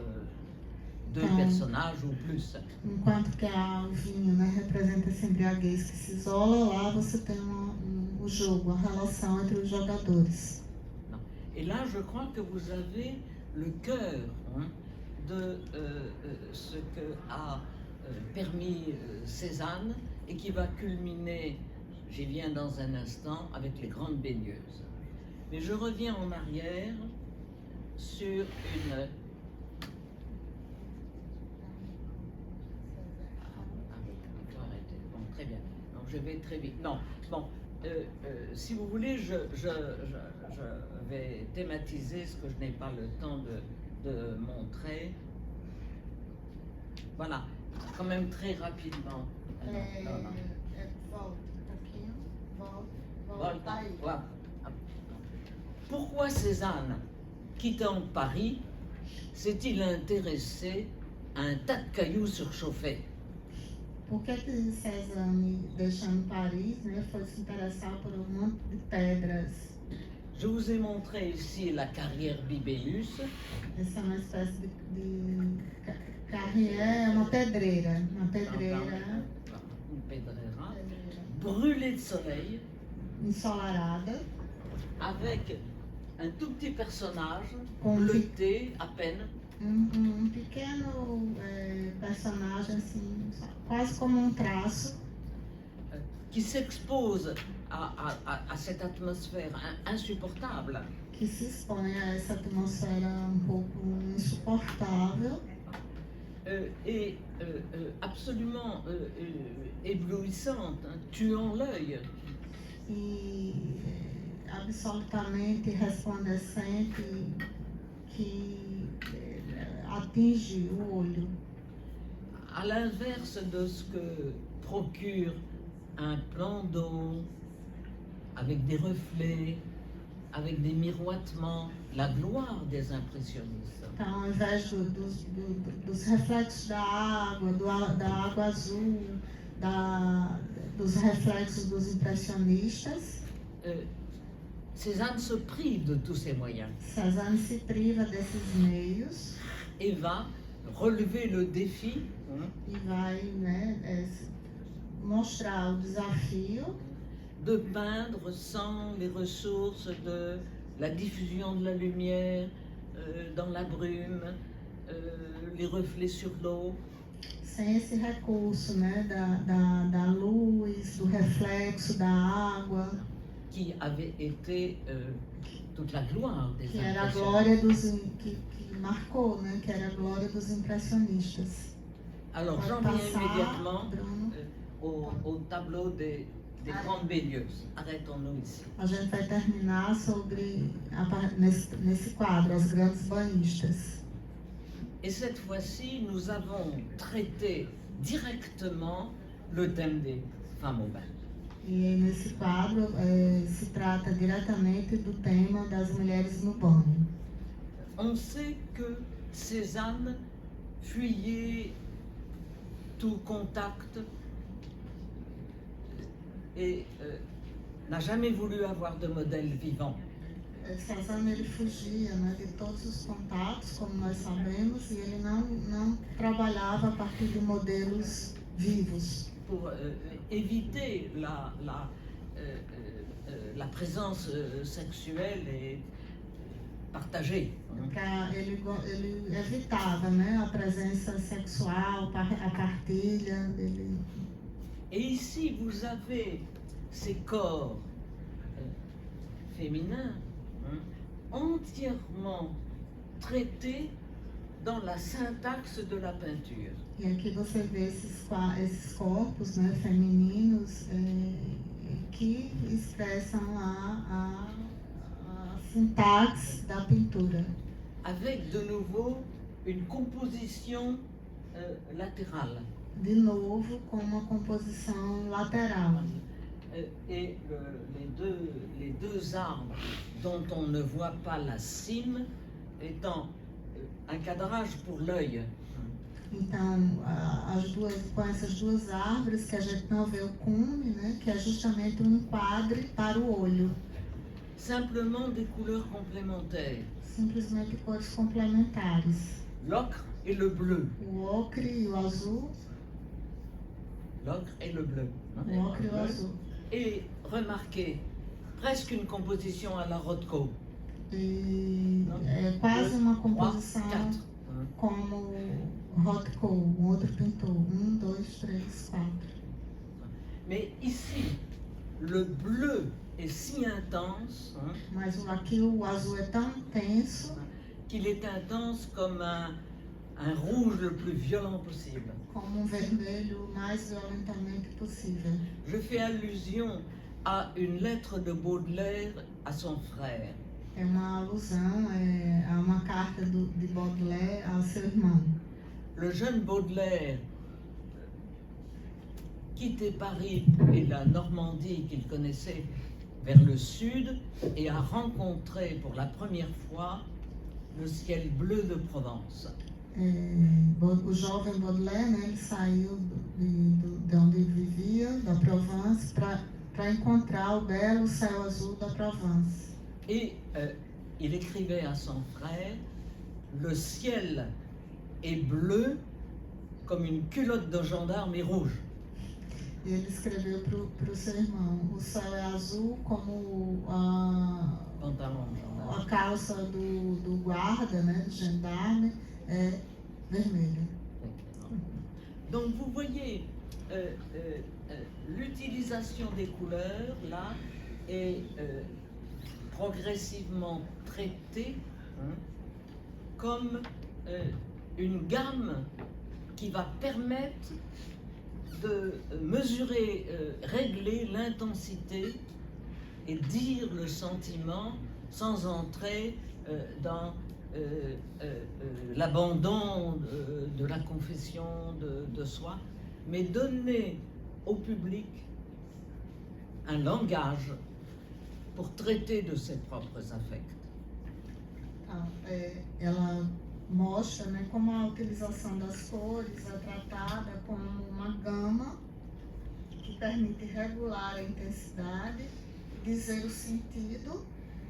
deux personnages ou plus. Enquanto que o vinho, né, representa essa embriaguez que se isola, lá você tem o jogo, a relação entre os jogadores. Et là, je crois que vous avez le cœur de ce que a permis Cézanne et qui va culminer, j'y viens dans un instant, avec les grandes baigneuses. Mais je reviens en arrière sur une... Il faut arrêter. Bon, très bien. Non, je vais très vite. Non, bon. Si vous voulez, je vais thématiser ce que je n'ai pas le temps de montrer. Voilà, quand même très rapidement. Voilà. Pourquoi Cézanne, quittant Paris, s'est-il intéressé à un tas de cailloux surchauffés? Por que Cézanne, deixando Paris, né, foi se interessar por um monte de pedras? Je vous ai montré ici la carrière Bibelius. Essa é uma espécie de carrière, uma pedreira. Uma pedreira. Une pedreira. Brûlée de soleil. Ensolarada. Avec un tout petit personnage, bleuté à peine. Pequeno personagem, assim, quase como traço. Qui s'expose à cette atmosphère insupportable. Que se expõe a essa atmosfera pouco insuportável. Et absolument éblouissante, tuant l'œil. E absolutamente resplandecente, que atinge o olho. À l'inverse de ce que procure un plan d'eau, avec des reflets, avec des miroitements, la gloire des impressionnistes. Então, ao invés dos reflexos da água azul, dos reflexos dos impressionistas, Cézanne se prive de tous ces moyens. Cézanne se priva desses meios et va relever le défi. E vai, né, mostrar o desafio de peindre sans les ressources de la diffusion de la lumière dans la brume, les reflets sur l'eau. Sem esse recurso, né, da luz, do reflexo da água. Qui avait été toute la gloire des que era a glória que marcou, né, que era a glória dos impressionistas. Alors j'en viens immédiatement au tableau des grandes baigneuses. Arrêtons-nous ici. A gente vai terminar nesse quadro, as grandes banhistas. Et cette fois-ci, nous avons traité directement le thème des femmes au bain. E nesse quadro se trata diretamente do tema das mulheres no banho. On sait que Cézanne fuyait tout contact et n'a jamais voulu avoir de modèle vivant. Cézanne ele fugia, né, de todos os contatos, como nós sabemos, e ele não trabalhava a partir de modelos vivos. Pour éviter la présence sexuelle et partagée. Ele evitava, né, a presença sexual, a partilha dele. Et ici, vous avez ces corps féminins entièrement traités dans la syntaxe de la peinture. E aqui você vê esses corpos, né, femininos, que expressam a sintaxe da pintura. Avec de nouveau une composition latérale. De novo, com uma composição lateral. Et les deux arbres dont on ne voit pas la cime étant un cadrage pour l'œil. Então, com essas duas árvores que a gente não vê o cume, né, que é justamente um enquadre para o olho. Simplement des couleurs complémentaires. Simplesmente cores complementares. L'ocre et le bleu. O ocre e o azul. L'ocre et le bleu. O ocre e o azul. Et remarquez, presque une composition à la Rothko. E é quase uma composição como Rothko, um outro pintor. 1, 2, 3, 4. Mais ici, le bleu est si intense, mas aqui o azul é tão intenso qu'il est intense comme un rouge le plus violent possible. Como vermelho o mais violentamente possível. Je fais allusion à une lettre de Baudelaire à son frère. É uma alusão a uma carta de Baudelaire ao seu irmão. Le jeune Baudelaire quittait Paris et la Normandie qu'il connaissait vers le sud et a rencontré pour la première fois le ciel bleu de Provence. O jovem Baudelaire, né, ele saiu de onde ele vivia, da Provence, para encontrar o belo céu azul da Provence. Et il écrivait à son frère, le ciel est bleu comme une culotte de gendarme et rouge. E ele escreveu para o seu irmão, o céu é azul como a calça do guarda, né, do gendarme, é vermelha. Donc vous voyez, l'utilisation des couleurs là est progressivement traitée comme une gamme qui va permettre de mesurer, régler l'intensité et dire le sentiment sans entrer dans l'abandon de la confession de soi, mais donner au public un langage pour traiter de ses propres affects. Então, ela mostra, né, como a utilização das cores é tratada como uma gama que permite regular a intensidade, dizer o sentido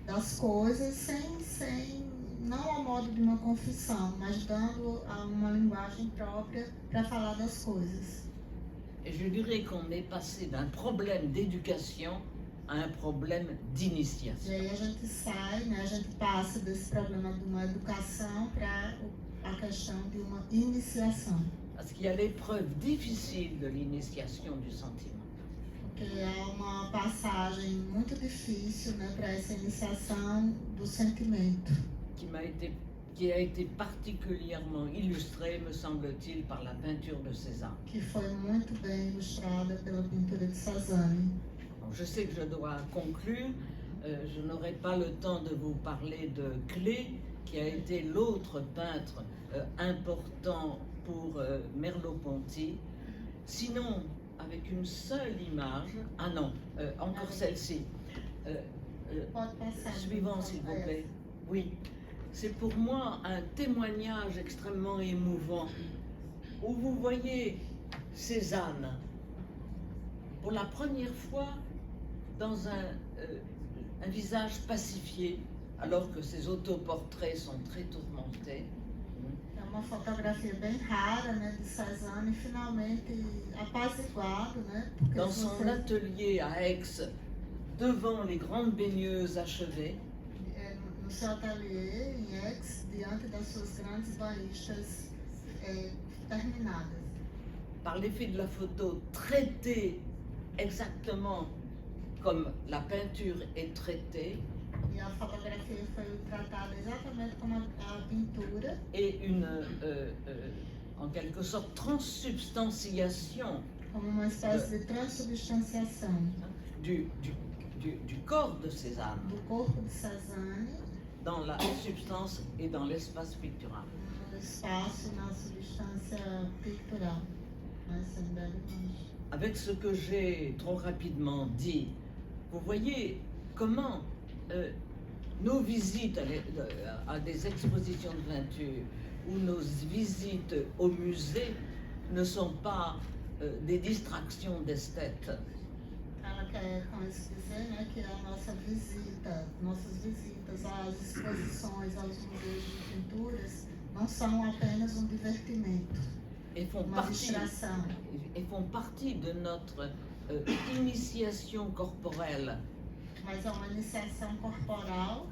das coisas sem não ao modo de uma confissão, mas dando uma linguagem própria para falar das coisas. Et je dirais qu'on est passé d'un problème d'éducation a un problème d'initiation. E aí a gente sai, né, a gente passa desse problema de uma educação para a questão de uma iniciação. Parce qu'il y a l'épreuve difficile de l'initiation du sentiment. Porque é uma passagem muito difícil, né, para essa iniciação do sentimento. Qui a été particulièrement illustrée, me semble-t-il, par la peinture de Cézanne. Que foi muito bem ilustrada pela pintura de Cézanne. Je sais que je dois conclure. Je n'aurai pas le temps de vous parler de Klee, qui a été l'autre peintre important pour Merleau-Ponty. Sinon, avec une seule image, encore celle-ci. Suivant, s'il vous plaît. Oui, c'est pour moi un témoignage extrêmement émouvant, où vous voyez Cézanne, pour la première fois, dans un visage pacifié, alors que ses autoportraits sont très tourmentés. É uma fotografia bem rara, né, de Cézanne, finalmente apaziguado, né? Dans son atelier à Aix, devant les grandes baigneuses achevées. No seu ateliê em Aix, diante das suas grandes banhistas terminadas. Par l'effet de la photo, traitée exactement comme la peinture est traitée. E a fotografia foi tratada exatamente como a pintura, et en quelque sorte, transsubstantiation como uma espécie de transubstanciação du corps de Cézanne do corpo de Cézanne dans la substance et dans l'espace pictural. no espaço, na substância pictural. Mas é uma bela imagem. Avec ce que j'ai trop rapidement dit, vous voyez comment nos visites à des expositions de peinture ou nos visites au musée ne sont pas des distractions d'esthètes. Ela quer com isso dizer, né, que a nossas visitas às exposições, aos museus de pinturas, não são apenas um divertimento, uma distração. Et font partie de notre initiation corporelle Mas é uma iniciação corporal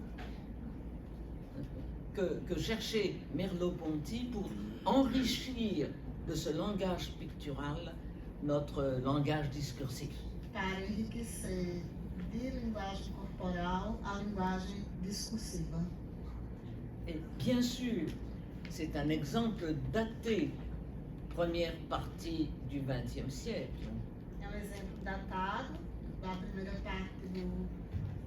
que cherchait Merleau-Ponty pour enrichir de ce langage pictural notre langage discursif. para enriquecer de linguagem corporal a linguagem discursiva. Et bien sûr, c'est un exemple daté, première partie du XXe siècle. É um exemplo datado da primeira parte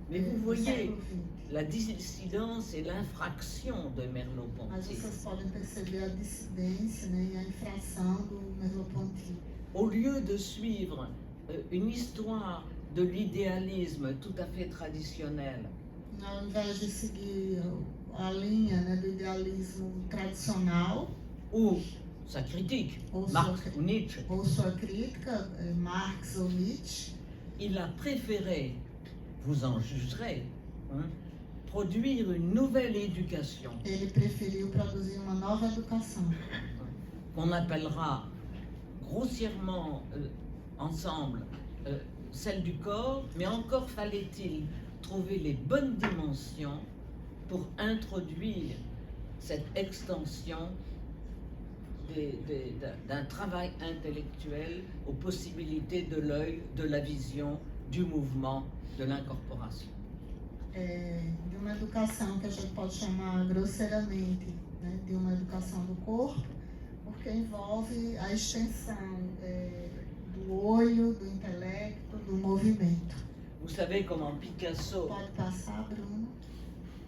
Mais vous do voyez século XX. la dissidence et l'infraction de Mas Merleau-Ponty. vocês podem perceber a dissidência, né, e a infração do Merleau-Ponty. Au lieu de suivre une histoire de l'idéalisme tout à fait traditionnel, Ao invés de seguir a linha, né, do idealismo tradicional, ou sa critique, ou Marx sua, ou Nietzsche, ou sua crítica, Marx ou Nietzsche, il a préféré, vous en jugerez, hein, produire une nouvelle éducation ele preferiu produzir uma nova educação, qu'on appellera grossièrement ensemble celle du corps, mais encore fallait-il trouver les bonnes dimensions pour introduire cette extension d'un travail intellectuel aux possibilités de l'œil, de la vision, du mouvement, de l'incorporation. De uma educação que a gente pode chamar grosseiramente, né, de uma educação do corpo, porque envolve a extensão do olho, do intelecto, do movimento. Vous savez comment Picasso Pode passar, Bruno?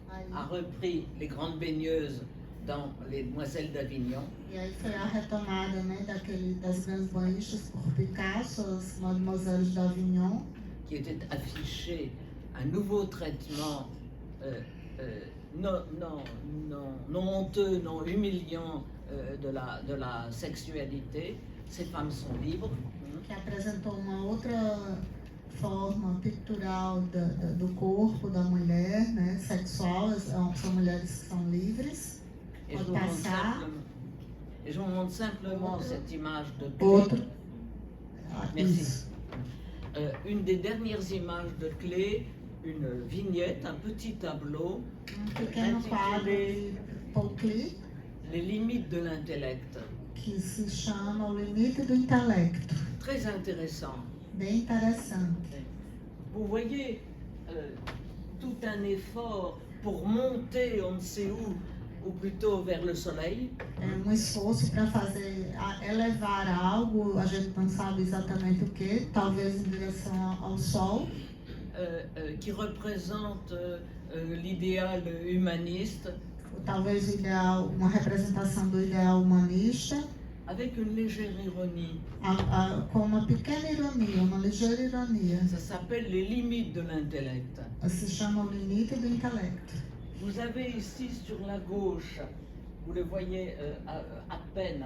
Aí, a repris les grandes baigneuses dans Les Demoiselles d'Avignon. e aí foi a retomada, né, das grandes banhistas por Picasso, as Mademoiselles d'Avignon, Qui était affiché un nouveau traitement non honteux, non humiliant de la sexualité. Ces femmes sont libres. que apresentou uma outra forma pictural do corpo da mulher, né, sexual, são mulheres que são livres. Et Pode passar. je vous montre simplement cette image de Outro. Clé. Isso. Merci. Une des dernières images de Clé, une vignette, un petit tableau, Pequeno quadro de Paul Klee, les limites de l'intellect. que se chama O Limite do Intelecto. Très intéressant. Bem interessante. Vous voyez tout un effort pour monter on ne sait où, ou plutôt vers le soleil, É esforço para fazer, elevar algo, a gente não sabe exatamente o que, talvez em direção ao sol, qui représente l'idéal humaniste, ou talvez o ideal, uma representação do ideal humanista, avec une légère ironie. com uma pequena ironia, uma ligeira ironia. Ça s'appelle les limites de l'intellect. Se chama O Limite do Intelecto. Vous avez ici sur la gauche, vous le voyez à peine,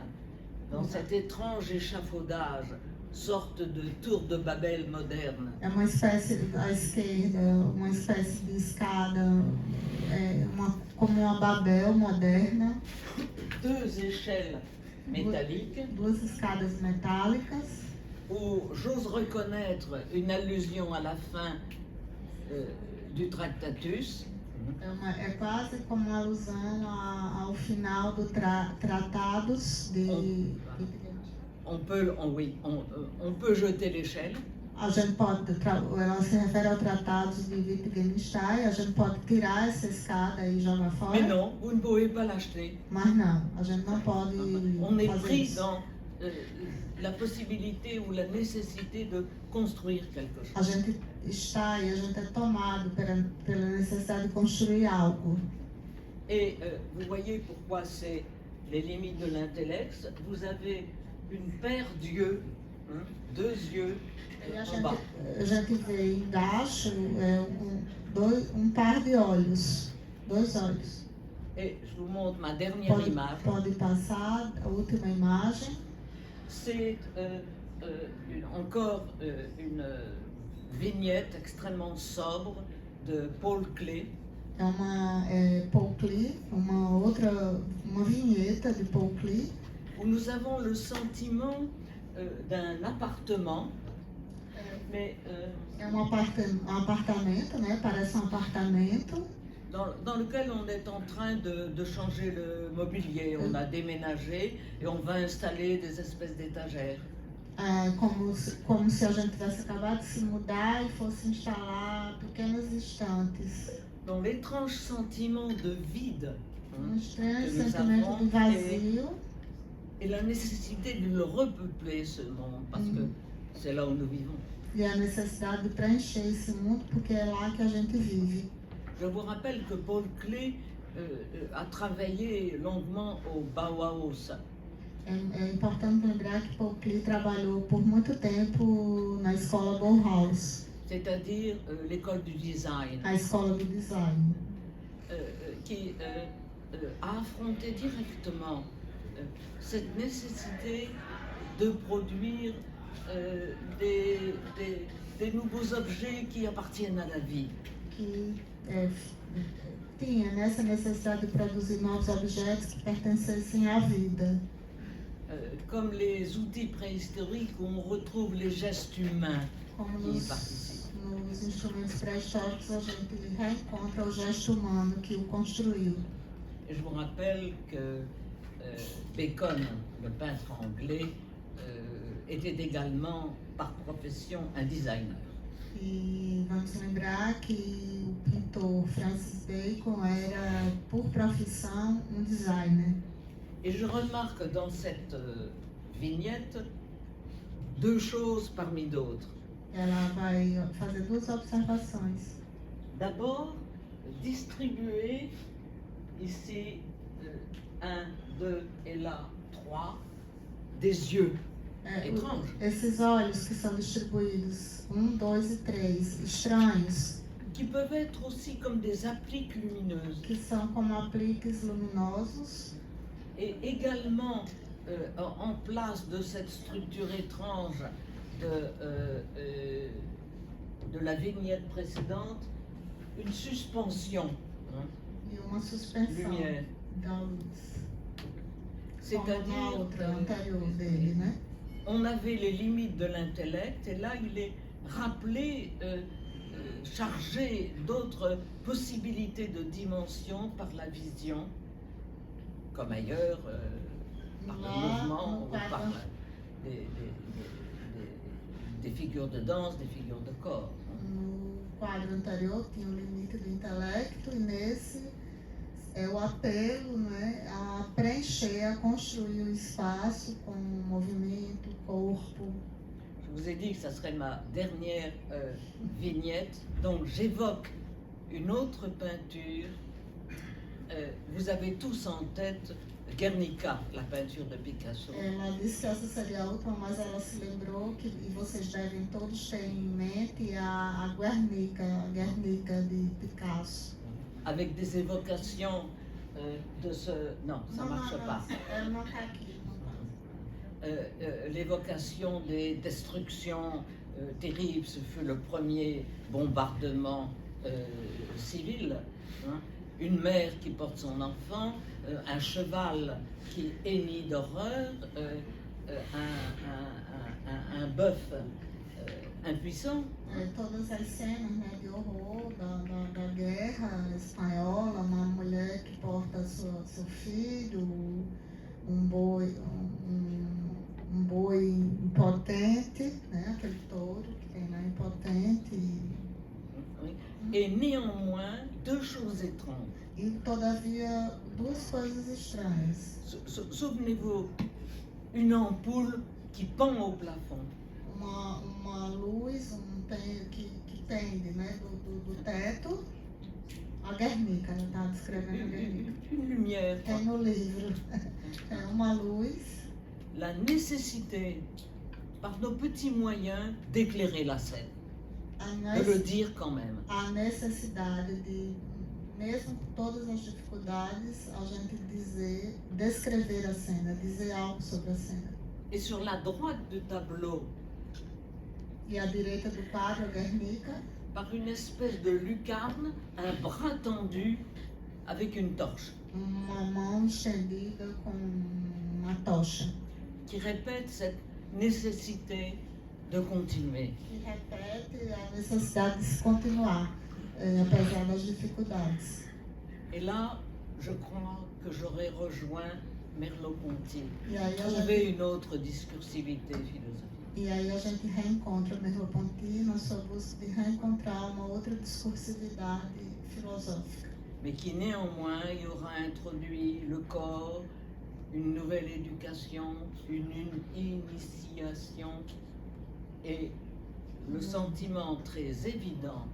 dans cet étrange échafaudage, sorte de tour de Babel moderne. É uma espécie, à esquerda, uma espécie de escada, como uma Babel moderna, Deux échelles métalliques, duas escadas metálicas, où j'ose reconnaître une allusion à la fin du Tractatus. é quase como uma alusão ao final do Tratados de... On peut jeter l'échelle. a gente pode, ela se refere ao tratado de Wittgenstein, a gente pode tirar essa escada e jogar Mais fora, non, vous ne pouvez pas l'acheter. mas não, a gente não pode On est fazer pris isso. dans la possibilité ou la nécessité de construire quelque chose. A gente está e a gente é tomado pela necessidade de construir algo. Et vous voyez pourquoi c'est les limites de l'intellect. Vous avez une paire d'yeux, hein, deux yeux E en bas. a gente vê embaixo par de olhos, dois olhos. Et je vous montre ma dernière image. Pode passar a última imagem. C'est encore une vignette extrêmement sobre de Paul Klee. É uma Paul Klee, uma vinheta de Paul Klee, Où nous avons le sentiment d'un appartement, mais é um apartamento, né? Parece um apartamento, dans lequel on est en train de changer le mobilier. On a déménagé et on va installer des espèces d'étagères. como se a gente tivesse acabado de se mudar e fosse instalar pequenas estantes. Dans l'étrange sentiment de vide, hein, Estranho que nous sentimento avons de vazio et la nécessité de le repeupler, ce monde, parce que c'est là où nous vivons. e a necessidade de preencher esse mundo, porque é lá que a gente vive. Je vous rappelle que Paul Klee a travaillé longuement au Bauhaus. É importante lembrar que Paul Klee trabalhou por muito tempo na escola Bauhaus, C'est-à-dire l'école du design, a escola do design, qui a affronté directement cette nécessité de produire des nouveaux objets qui appartiennent à la vie. que tinha nessa necessidade de produzir novos objetos que pertencessem à vida. Comme les outils préhistoriques où on retrouve les gestes humains Como qui y participent. nos instrumentos pré-históricos a gente reencontra o gesto humano que o construiu. Et je vous rappelle que Bacon, le peintre anglais, était également par profession un designer. E vamos lembrar que o pintor Francis Bacon era, por profissão, um designer. Et je remarque dans cette vignette deux choses parmi d'autres. Ela vai fazer duas observações. D'abord, distribuer ici 1, 2 et là 3 des yeux étranges. Esses olhos que são distribuídos, 1, 2 e 3, estranhos, Qui peuvent être aussi comme des appliques lumineuses. que são como apliques luminosos. Et également en place de cette structure étrange de la vignette précédente, une suspension, hein, E uma suspensão lumière. da luz. Como na C'est-à-dire, outra anterior dele, né? on avait les limites de l'intellect et là il est rappelé, chargé d'autres possibilités de dimension par la vision, comme ailleurs, par le mouvement ou par des figures de danse, des figures de corps. No quadro anterior tinha o limite do intelecto e nesse é o apelo, né, a preencher, a construir o espaço com movimento, corpo. Je vous ai dit que ça serait ma dernière vignette, donc j'évoque une autre peinture. Vous avez tous en tête Guernica, la peinture de Picasso. Ela disse que essa seria a última, mas ela se lembrou que, e vocês devem todos ter em mente, a Guernica de Picasso. Avec des évocations de ce... Non, ça ne marche pas. Ela não está aqui. L'évocation des destructions terribles, ce fut le premier bombardement civil. Hein. Une mère qui porte son enfant, un cheval qui hennit d'horreur, un bœuf impuissant. Todas as cenas, né, de horror da guerra espanhola, uma mulher que porta seu filho, um boi impotente, né, aquele touro que tem na Et néanmoins, deux choses étranges. E, todavia, duas coisas estranhas. Souvenez-vous, une ampoule qui pend au plafond. Uma luz que pende, né, do teto. A Guernica, eu estava descrevendo a Guernica. Une lumière. Tem no livro. É uma luz. La nécessité, par nos petits moyens, d'éclairer la scène. De le dire quand même. A necessidade de, mesmo com todas as dificuldades, a gente descrever a cena, dizer algo sobre a cena. Et sur la droite du tableau, E à direita do quadro, a Guernica, par une espèce de lucarne, un bras tendu avec une torche, uma mão estendida com uma tocha, qui répète cette nécessité de continuer. que repete a necessidade de se continuar, apesar das dificuldades. Et là, je crois que j'aurais rejoint Merleau-Ponty, E aí a trouver gente, une autre discursivité philosophique. a gente reencontra Merleau-Ponty na sua busca de reencontrar uma outra discursividade filosófica. Mais qui néanmoins y aura introduit le corps, une nouvelle éducation, une initiation et le sentiment très évident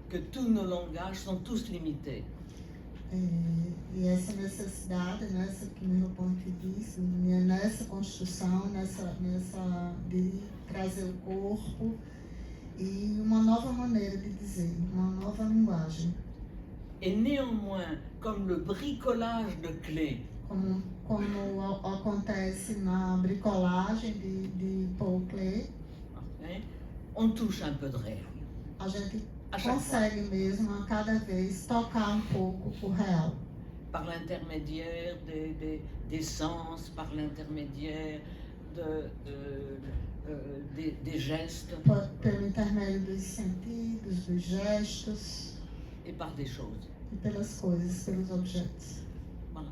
que tous nos langages sont tous limités. E essa necessidade, nessa que Merleau-Ponty disse, nessa construção, nessa de trazer o corpo e uma nova maneira de dizer, uma nova linguagem. Et néanmoins, comme le bricolage de clés, Como acontece na bricolagem de Paul Klee, hein, on touche un peu de réel. a gente À chaque fois, consegue mesmo a cada vez tocar um pouco o real. par l'intermédiaire des sens, par l'intermédiaire des gestes Pelo intermédio dos sentidos, dos gestos et par des choses. e pelas coisas, pelos objetos. Voilà.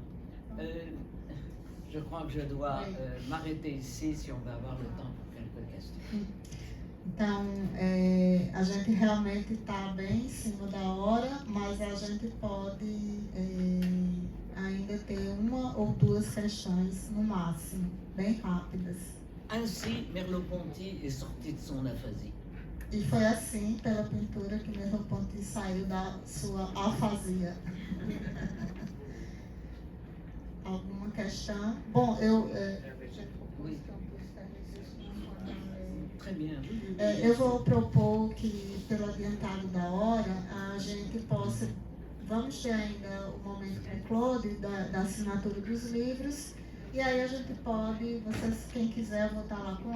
Je crois que je dois m'arrêter ici si on va avoir le temps pour quelques questions. Então, a gente realmente está bem em cima da hora, mas a gente pode ainda ter uma ou duas questões no máximo, bem rápidas. Ainsi, Merleau-Ponty est sorti de son aphasie. E foi assim, pela pintura, que Merleau-Ponty saiu da sua afasia. Alguma questão? Bom, Oui. Très bien. eu vou propor que, pelo adiantado da hora, a gente possa... Vamos ter ainda o momento com o Claude, da assinatura dos livros, e aí a gente pode, vocês, quem quiser, voltar lá com ela.